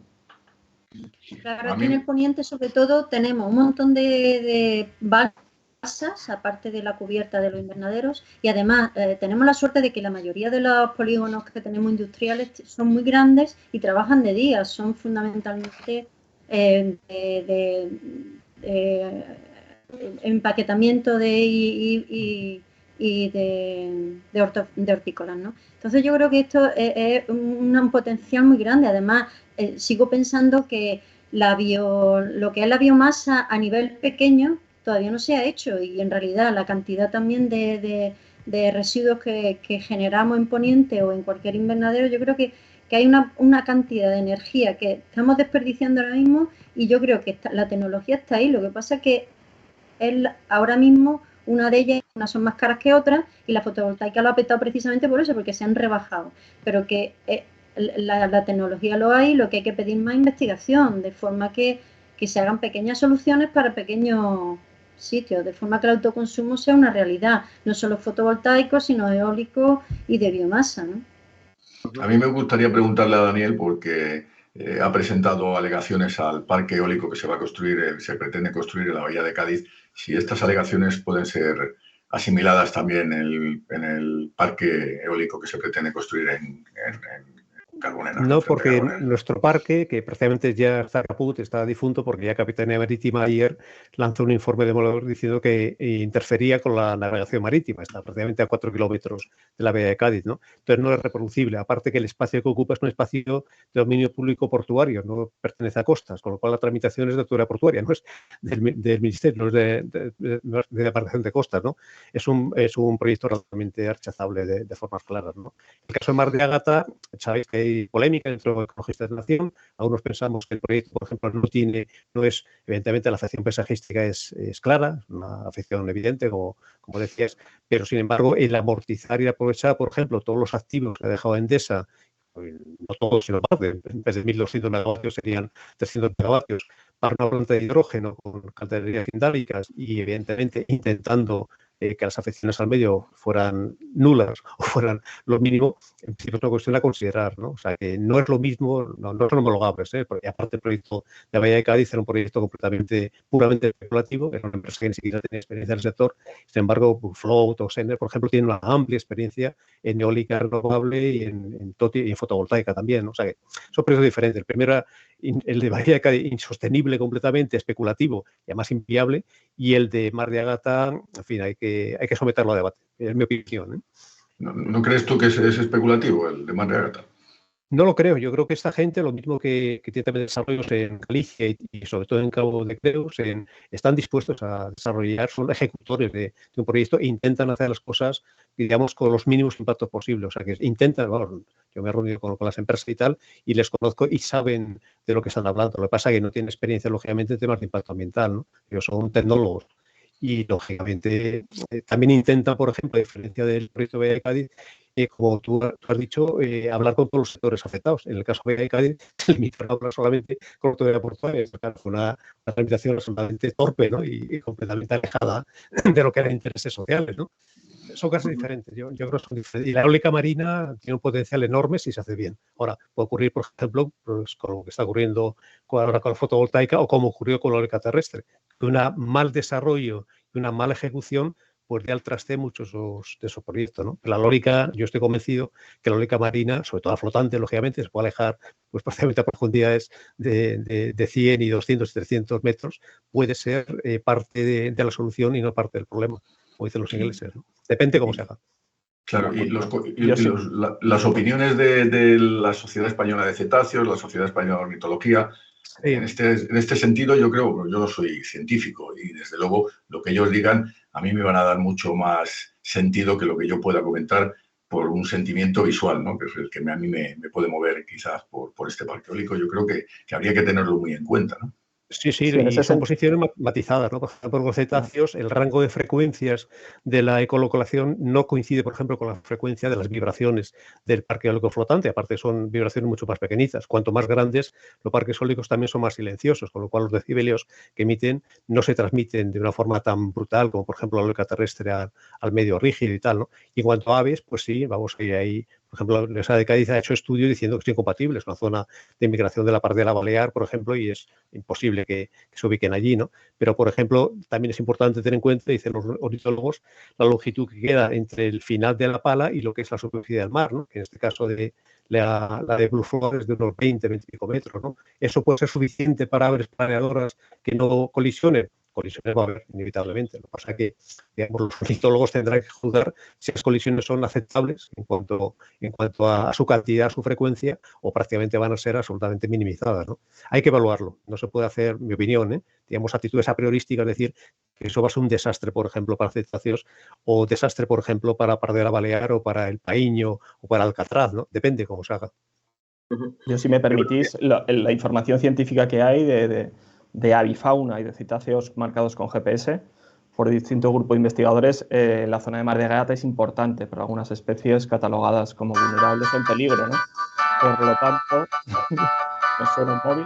Claro, aquí en el poniente, sobre todo, tenemos un montón de balsas, aparte de la cubierta de los invernaderos, y además tenemos la suerte de que la mayoría de los polígonos que tenemos industriales son muy grandes y trabajan de día, son fundamentalmente empaquetamiento y de hortícolas, ¿no? Entonces yo creo que esto es un potencial muy grande. Además, sigo pensando que lo que es la biomasa a nivel pequeño todavía no se ha hecho, y en realidad la cantidad también de residuos que generamos en Poniente o en cualquier invernadero, yo creo que hay una cantidad de energía que estamos desperdiciando ahora mismo, y yo creo que la tecnología está ahí. Lo que pasa es que ahora mismo una de ellas, unas son más caras que otras, y la fotovoltaica lo ha petado precisamente por eso, porque se han rebajado, pero que la tecnología lo hay. Lo que hay que pedir más investigación, de forma que se hagan pequeñas soluciones para pequeños sitios, de forma que el autoconsumo sea una realidad, no solo fotovoltaico, sino eólico y de biomasa, ¿no? A mí me gustaría preguntarle a Daniel, porque ha presentado alegaciones al parque eólico que se va a construir, se pretende construir en la Bahía de Cádiz, si estas alegaciones pueden ser asimiladas también en el parque eólico que se pretende construir en Carbonera. No, porque nuestro parque, que precisamente ya está caput, está difunto, porque ya Capitanía Marítima ayer lanzó un informe demoledor diciendo que interfería con la navegación marítima. Está prácticamente a 4 kilómetros de la bahía de Cádiz, ¿no? Entonces no es reproducible. Aparte que el espacio que ocupa es un espacio de dominio público portuario, no pertenece a costas, con lo cual la tramitación es de autoridad portuaria, no es del Ministerio, no es de la Departamento de Costas, ¿no? Es un proyecto realmente rechazable de formas claras, ¿no? En el caso de Mar de Ágata, sabéis que hay polémica dentro de ecologistas de nación. Algunos pensamos que el proyecto, por ejemplo, no es, evidentemente la afección paisajística es clara, una afección evidente, como decías, pero sin embargo el amortizar y aprovechar, por ejemplo, todos los activos que ha dejado Endesa, no todos, sino más, en vez de 1.200 megavatios serían 300 megavatios, para una planta de hidrógeno con caldererías indálicas y evidentemente intentando que las afecciones al medio fueran nulas o fueran lo mínimo, en principio es una cuestión a considerar, ¿no? O sea, que no es lo mismo, no son homologables, porque aparte el proyecto de Bahía de Cádiz era un proyecto puramente especulativo, era una empresa que ni siquiera tenía experiencia en el sector. Sin embargo, Float o Sener, por ejemplo, tienen una amplia experiencia en eólica renovable y en fotovoltaica también, ¿no? O sea, que son proyectos diferentes. El primero era el de Bahía de Cádiz insostenible completamente, especulativo y además inviable, y el de Mar de Ágata, en fin, hay que someterlo a debate, es mi opinión, ¿eh? ¿No crees tú que es especulativo el de Mar de Ágata? No lo creo. Yo creo que esta gente, lo mismo que tiene también desarrollos en Galicia y sobre todo en Cabo de Creus, están dispuestos a desarrollar, son ejecutores de un proyecto e intentan hacer las cosas, digamos, con los mínimos impactos posibles. O sea, que intentan, bueno, yo me he reunido con las empresas y tal, y les conozco y saben de lo que están hablando. Lo que pasa es que no tienen experiencia, lógicamente, en temas de impacto ambiental, ¿no? Ellos son tecnólogos. Y, lógicamente, también intentan, por ejemplo, a diferencia del proyecto de Cádiz, como tú has dicho, hablar con todos los sectores afectados. En el caso de Cádiz, se limitaron a hablar solamente con la autoridad portuaria. Fue una tramitación absolutamente torpe, ¿no? y completamente alejada de lo que eran intereses sociales, ¿no? Son casos diferentes, yo creo que son diferentes. Y la eólica marina tiene un potencial enorme si se hace bien. Ahora, puede ocurrir, por ejemplo, pues, con lo que está ocurriendo ahora con la fotovoltaica o como ocurrió con la eólica terrestre, que un mal desarrollo y una mala ejecución pues ya al traste muchos de esos proyectos, ¿no? La eólica, yo estoy convencido que la eólica marina, sobre todo la flotante, lógicamente, se puede alejar pues prácticamente a profundidades de 100 y 200 y 300 metros, puede ser parte de la solución y no parte del problema, como dicen los ingleses, ¿no? Depende cómo se haga. Claro, y las opiniones de la Sociedad Española de Cetáceos, la Sociedad Española de Ornitología, sí. En este sentido yo creo, yo no soy científico y desde luego lo que ellos digan a mí me van a dar mucho más sentido que lo que yo pueda comentar por un sentimiento visual, ¿no? Que es el que a mí me puede mover quizás por este parque eólico. Yo creo que habría que tenerlo muy en cuenta, ¿no? Sí, y son posiciones matizadas, ¿no? Por ejemplo, con cetáceos, el rango de frecuencias de la ecolocalización no coincide, por ejemplo, con la frecuencia de las vibraciones del parque eólico flotante. Aparte, son vibraciones mucho más pequeñitas. Cuanto más grandes, los parques eólicos también son más silenciosos, con lo cual los decibelios que emiten no se transmiten de una forma tan brutal como, por ejemplo, la eólica terrestre al medio rígido y tal, ¿no? Y en cuanto a aves, pues sí, vamos a ir ahí Por ejemplo, la Universidad de Cádiz ha hecho estudios diciendo que es incompatible, es una zona de inmigración de la Pardera Balear, por ejemplo, y es imposible que se ubiquen allí, ¿no? Pero, por ejemplo, también es importante tener en cuenta, dicen los ornitólogos, la longitud que queda entre el final de la pala y lo que es la superficie del mar, ¿no? Que en este caso la de Blue Flower es de unos 20-25 metros, ¿no? Eso puede ser suficiente para aves planeadoras que no colisionen. Colisiones va a haber inevitablemente. Lo que pasa es que, digamos, los ornitólogos tendrán que juzgar si las colisiones son aceptables en cuanto a su cantidad, su frecuencia, o prácticamente van a ser absolutamente minimizadas, ¿no? Hay que evaluarlo. No se puede hacer, mi opinión, digamos, actitudes a priorísticas, es decir, que eso va a ser un desastre, por ejemplo, para cetáceos, o desastre, por ejemplo, para Pardera Balear o para el paíño o para Alcatraz, ¿no? Depende cómo se haga. Yo, si me permitís, la información científica que hay de avifauna y de cetáceos marcados con GPS por distintos grupos de investigadores, la zona de Mar de Ágata es importante para algunas especies catalogadas como vulnerables o en peligro, ¿no? Por lo tanto, ¿me suena un móvil?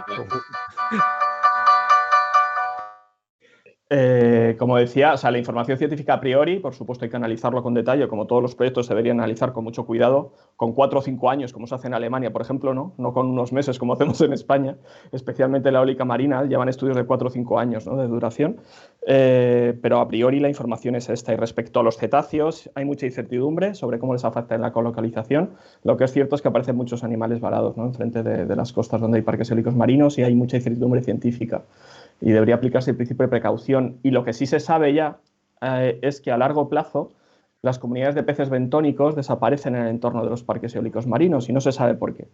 Como decía, o sea, la información científica a priori, por supuesto hay que analizarlo con detalle, como todos los proyectos se deberían analizar con mucho cuidado, con 4 o 5 años, como se hace en Alemania, por ejemplo, no con unos meses como hacemos en España, especialmente la eólica marina, llevan estudios de 4 o 5 años, ¿no?, de duración, pero a priori la información es esta. Y respecto a los cetáceos, hay mucha incertidumbre sobre cómo les afecta en la colocalización. Lo que es cierto es que aparecen muchos animales varados, ¿no?, enfrente de las costas donde hay parques eólicos marinos, y hay mucha incertidumbre científica. Y debería aplicarse el principio de precaución. Y lo que sí se sabe ya es que a largo plazo las comunidades de peces bentónicos desaparecen en el entorno de los parques eólicos marinos, y no se sabe por qué.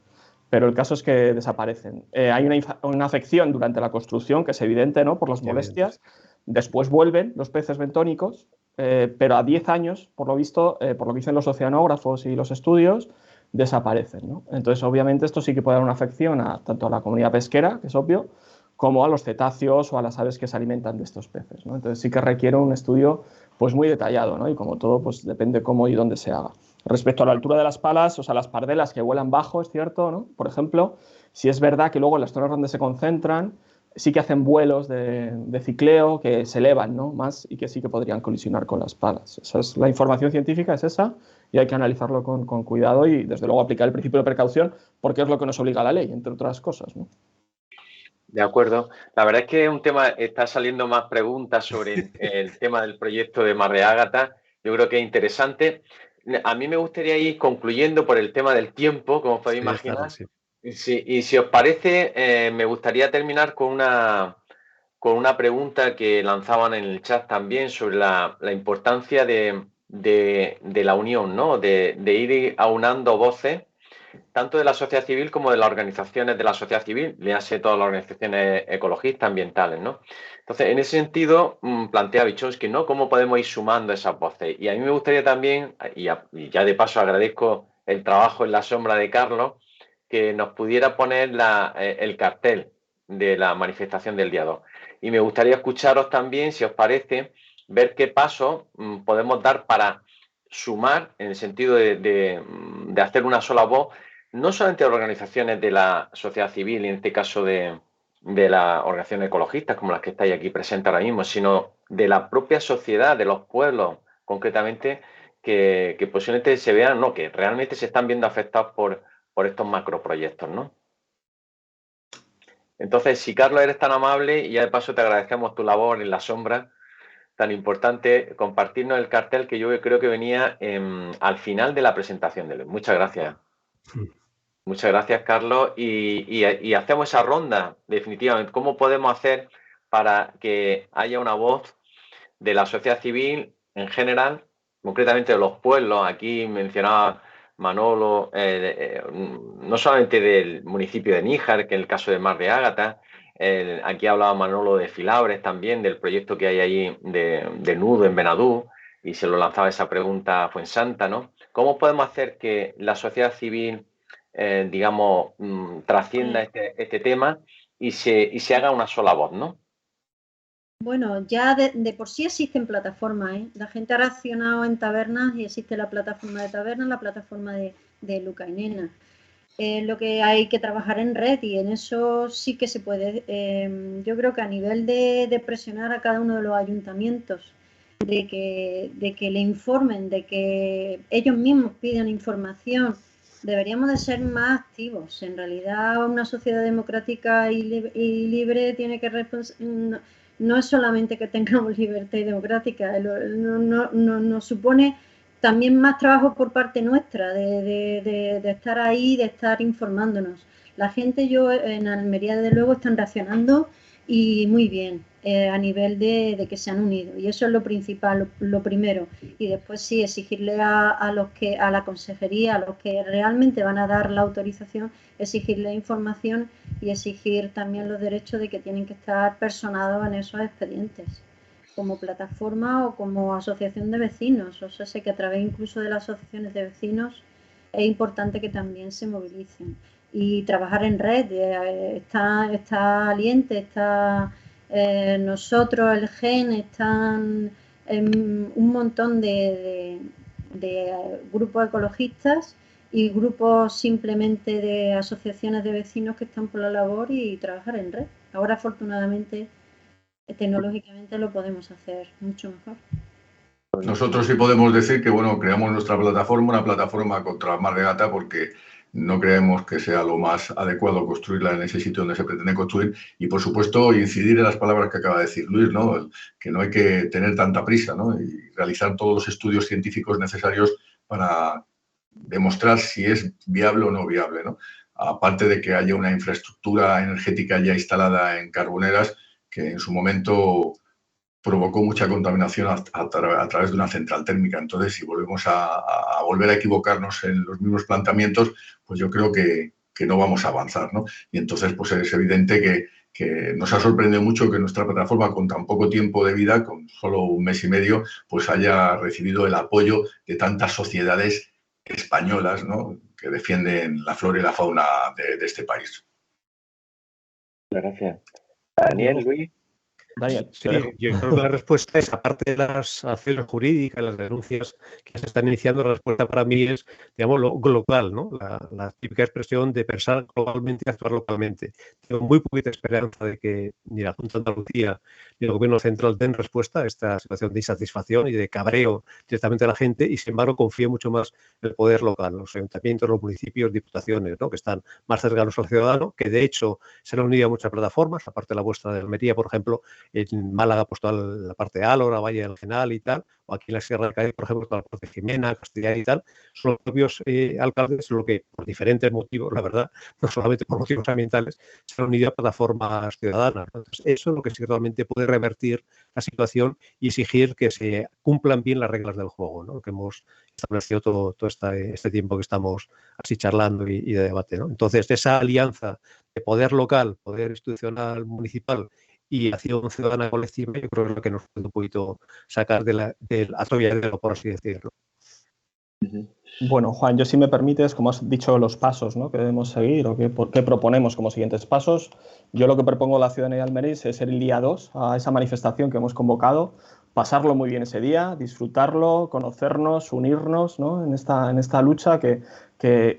Pero el caso es que desaparecen. Hay una afección durante la construcción que es evidente, ¿no?, por las molestias. Después vuelven los peces bentónicos, pero a 10 años, por lo visto, por lo que dicen los oceanógrafos y los estudios, desaparecen, ¿no? Entonces, obviamente, esto sí que puede dar una afección tanto a la comunidad pesquera, que es obvio, como a los cetáceos o a las aves que se alimentan de estos peces, ¿no? Entonces sí que requiere un estudio pues muy detallado, ¿no? Y como todo, pues depende cómo y dónde se haga. Respecto a la altura de las palas, o sea, las pardelas que vuelan bajo, es cierto, ¿no? Por ejemplo, si es verdad que luego en las zonas donde se concentran sí que hacen vuelos de cicleo que se elevan, ¿no?, más, y que sí que podrían colisionar con las palas. Esa es la información científica, es esa, y hay que analizarlo con cuidado y, desde luego, aplicar el principio de precaución, porque es lo que nos obliga la ley, entre otras cosas, ¿no? De acuerdo. La verdad es que un tema, está saliendo más preguntas sobre el tema del proyecto de Mar de Ágata. Yo creo que es interesante. A mí me gustaría ir concluyendo por el tema del tiempo, como podéis imaginar. Claro, sí. Y si os parece, me gustaría terminar con una pregunta que lanzaban en el chat también sobre la importancia de la unión, ¿no? De ir aunando voces, tanto de la sociedad civil como de las organizaciones de la sociedad civil, léase todas las organizaciones ecologistas, ambientales, ¿no? Entonces, en ese sentido, plantea Vygotsky, ¿no?, cómo podemos ir sumando esas voces. Y a mí me gustaría también, y ya de paso agradezco el trabajo en la sombra de Carlos, que nos pudiera poner el cartel de la manifestación del día 2. Y me gustaría escucharos también, si os parece, ver qué pasos podemos dar para sumar, en el sentido de hacer una sola voz, no solamente de organizaciones de la sociedad civil, en este caso de las organizaciones ecologistas, como las que estáis aquí presentes ahora mismo, sino de la propia sociedad, de los pueblos, concretamente, que posiblemente se vean, no, que realmente se están viendo afectados por estos macroproyectos, ¿no? Entonces, si Carlos eres tan amable, y ya de paso te agradecemos tu labor en la sombra, tan importante, compartirnos el cartel que yo creo que venía al final de la presentación de hoy. Muchas gracias. Muchas gracias, Carlos. Y hacemos esa ronda, definitivamente. ¿Cómo podemos hacer para que haya una voz de la sociedad civil en general, concretamente de los pueblos? Aquí mencionaba Manolo, no solamente del municipio de Níjar, que es el caso de Mar de Ágata. Aquí hablaba Manolo de Filabres también, del proyecto que hay allí de Nudo en Benadú, y se lo lanzaba esa pregunta a Fuensanta, ¿no? ¿Cómo podemos hacer que la sociedad civil, digamos, trascienda este tema y se haga una sola voz, ¿no? Bueno, ya de por sí existen plataformas, ¿eh? La gente ha reaccionado en tabernas y existe la plataforma de tabernas, la plataforma de Luca y Nena. Lo que hay que trabajar en red, y en eso sí que se puede. Yo creo que a nivel de presionar a cada uno de los ayuntamientos, de que le informen, de que ellos mismos pidan información deberíamos de ser más activos. En realidad, una sociedad democrática y libre tiene que no es solamente que tengamos libertad y democrática, nos supone también más trabajo por parte nuestra, de estar ahí, de estar informándonos. La gente, en Almería, desde luego, están reaccionando y muy bien, a nivel de que se han unido. Y eso es lo principal, lo primero. Y después sí, exigirle a la consejería, a los que realmente van a dar la autorización, exigirle información y exigir también los derechos de que tienen que estar personados en esos expedientes, como plataforma o como asociación de vecinos. O sea, sé que a través incluso de las asociaciones de vecinos es importante que también se movilicen. Y trabajar en red, está Aliente, está nosotros, el GEN, están un montón de grupos ecologistas y grupos simplemente de asociaciones de vecinos que están por la labor y trabajar en red. Ahora, afortunadamente, tecnológicamente lo podemos hacer mucho mejor. Nosotros sí podemos decir que, bueno, creamos nuestra plataforma, una plataforma contra Mar de Gata, porque no creemos que sea lo más adecuado construirla en ese sitio donde se pretende construir y, por supuesto, incidir en las palabras que acaba de decir Luis, ¿no? Que no hay que tener tanta prisa, ¿no? Y realizar todos los estudios científicos necesarios para demostrar si es viable o no viable, ¿no? Aparte de que haya una infraestructura energética ya instalada en Carboneras que en su momento provocó mucha contaminación a través de una central térmica. Entonces, si volvemos a volver a equivocarnos en los mismos planteamientos, pues yo creo que no vamos a avanzar, ¿no? Y entonces, pues es evidente que nos ha sorprendido mucho que nuestra plataforma, con tan poco tiempo de vida, con solo un mes y medio, pues haya recibido el apoyo de tantas sociedades españolas, ¿no?, que defienden la flora y la fauna de este país. Gracias. Daniel, Luis. Daniel, sí, yo creo que la respuesta es, aparte de las acciones jurídicas, las denuncias que se están iniciando, la respuesta para mí es, digamos, lo global, ¿no? La típica expresión de pensar globalmente y actuar localmente. Tengo muy poquita esperanza de que ni la Junta de Andalucía ni el Gobierno central den respuesta a esta situación de insatisfacción y de cabreo directamente a la gente, y sin embargo confío mucho más en el poder local, los ayuntamientos, los municipios, diputaciones, ¿no?, que están más cercanos al ciudadano, que de hecho se han unido a muchas plataformas, aparte de la vuestra de Almería, por ejemplo. En Málaga, pues toda la parte de Álora, Valle del Genal y tal, o aquí en la Sierra del Cádiz, por ejemplo, toda la parte de Jimena, Castellar y tal, son los propios alcaldes los que, por diferentes motivos, la verdad, no solamente por motivos ambientales, se han unido a plataformas ciudadanas. Entonces, eso es lo que sí realmente puede revertir la situación y exigir que se cumplan bien las reglas del juego, ¿no?, que hemos establecido todo este tiempo que estamos así charlando y de debate, ¿no? Entonces, esa alianza de poder local, poder institucional, municipal y acción ciudadana colectiva, yo creo que es lo que nos puede un poquito sacar del atolladero, por así decirlo. Bueno, Juan, yo, si me permites, como has dicho, los pasos, ¿no?, que debemos seguir o qué proponemos como siguientes pasos, yo lo que propongo a la ciudadanía de Almería es el día 2 a esa manifestación que hemos convocado, pasarlo muy bien ese día, disfrutarlo, conocernos, unirnos, ¿no?, en esta lucha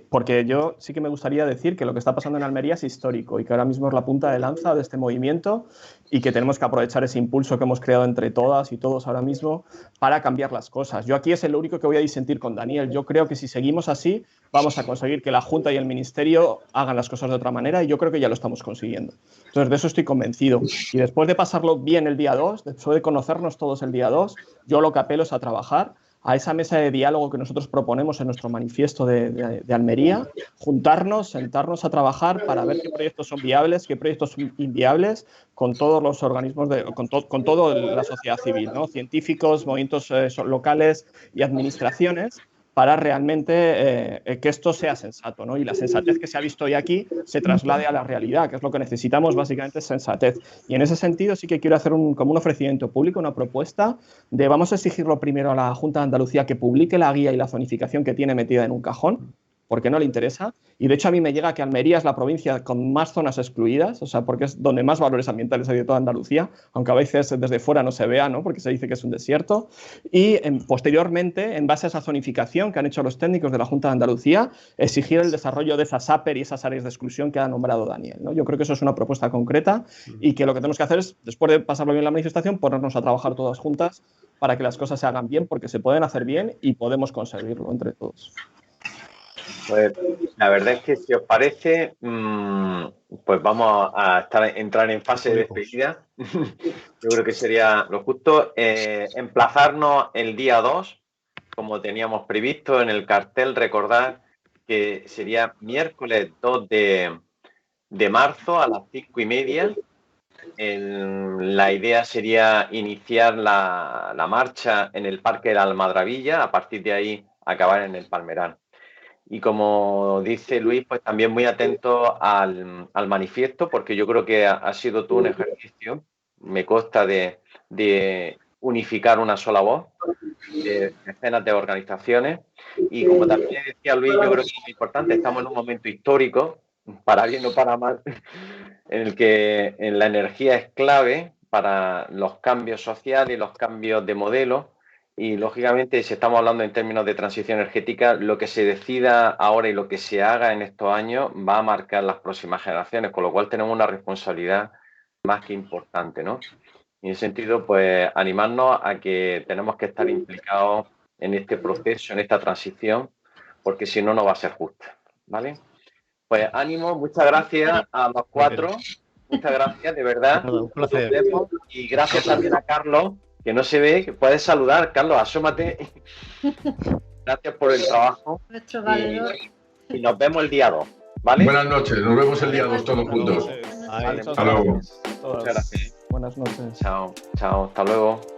porque yo sí que me gustaría decir que lo que está pasando en Almería es histórico y que ahora mismo es la punta de lanza de este movimiento y que tenemos que aprovechar ese impulso que hemos creado entre todas y todos ahora mismo para cambiar las cosas. Yo aquí es lo único que voy a disentir con Daniel. Yo creo que si seguimos así vamos a conseguir que la Junta y el Ministerio hagan las cosas de otra manera, y yo creo que ya lo estamos consiguiendo. Entonces, de eso estoy convencido. Y después de pasarlo bien el día 2, después de conocernos todos el día 2, yo lo que apelo es a trabajar a esa mesa de diálogo que nosotros proponemos en nuestro manifiesto de Almería, juntarnos, sentarnos a trabajar para ver qué proyectos son viables, qué proyectos son inviables, con todos los organismos, con toda la sociedad civil, ¿no?, científicos, movimientos locales y administraciones, para realmente que esto sea sensato, ¿no?, y la sensatez que se ha visto hoy aquí se traslade a la realidad, que es lo que necesitamos básicamente, es sensatez. Y en ese sentido sí que quiero hacer como un ofrecimiento público, una propuesta de vamos a exigirlo primero a la Junta de Andalucía que publique la guía y la zonificación que tiene metida en un cajón, porque no le interesa. Y de hecho a mí me llega que Almería es la provincia con más zonas excluidas, o sea, porque es donde más valores ambientales hay de toda Andalucía, aunque a veces desde fuera no se vea, ¿no?, porque se dice que es un desierto. Y posteriormente, en base a esa zonificación que han hecho los técnicos de la Junta de Andalucía, exigir el desarrollo de esas APER y esas áreas de exclusión que ha nombrado Daniel, ¿no? Yo creo que eso es una propuesta concreta y que lo que tenemos que hacer es, después de pasarlo bien la manifestación, ponernos a trabajar todas juntas para que las cosas se hagan bien, porque se pueden hacer bien y podemos conseguirlo entre todos. Pues la verdad es que si os parece, pues vamos a entrar en fase de despedida. Yo creo que sería lo justo emplazarnos el día 2, como teníamos previsto en el cartel. Recordad que sería miércoles 2 de marzo a las 5:30. La idea sería iniciar la marcha en el Parque de la Almadravilla, a partir de ahí acabar en el Palmeral. Y como dice Luis, pues también muy atento al manifiesto, porque yo creo que ha sido todo un ejercicio, me consta, de unificar una sola voz, de decenas de organizaciones. Y como también decía Luis, yo creo que es muy importante, estamos en un momento histórico, para bien o para mal, en el que la energía es clave para los cambios sociales y los cambios de modelo. Y, lógicamente, si estamos hablando en términos de transición energética, lo que se decida ahora y lo que se haga en estos años va a marcar las próximas generaciones, con lo cual tenemos una responsabilidad más que importante, ¿no? Y en ese sentido, pues animarnos a que tenemos que estar implicados en este proceso, en esta transición, porque si no, no va a ser justa, ¿vale? Pues ánimo, muchas gracias a los 4, muchas gracias, de verdad. Un placer. Y gracias también a Carlos, que no se ve, que puedes saludar. Carlos, asómate. Gracias por el trabajo. Nuestro valedor. Y nos vemos el día 2, ¿vale? Buenas noches, nos vemos el día 2 todos juntos. Vale, Hasta luego. muchas gracias. Buenas noches. Chao, chao, hasta luego.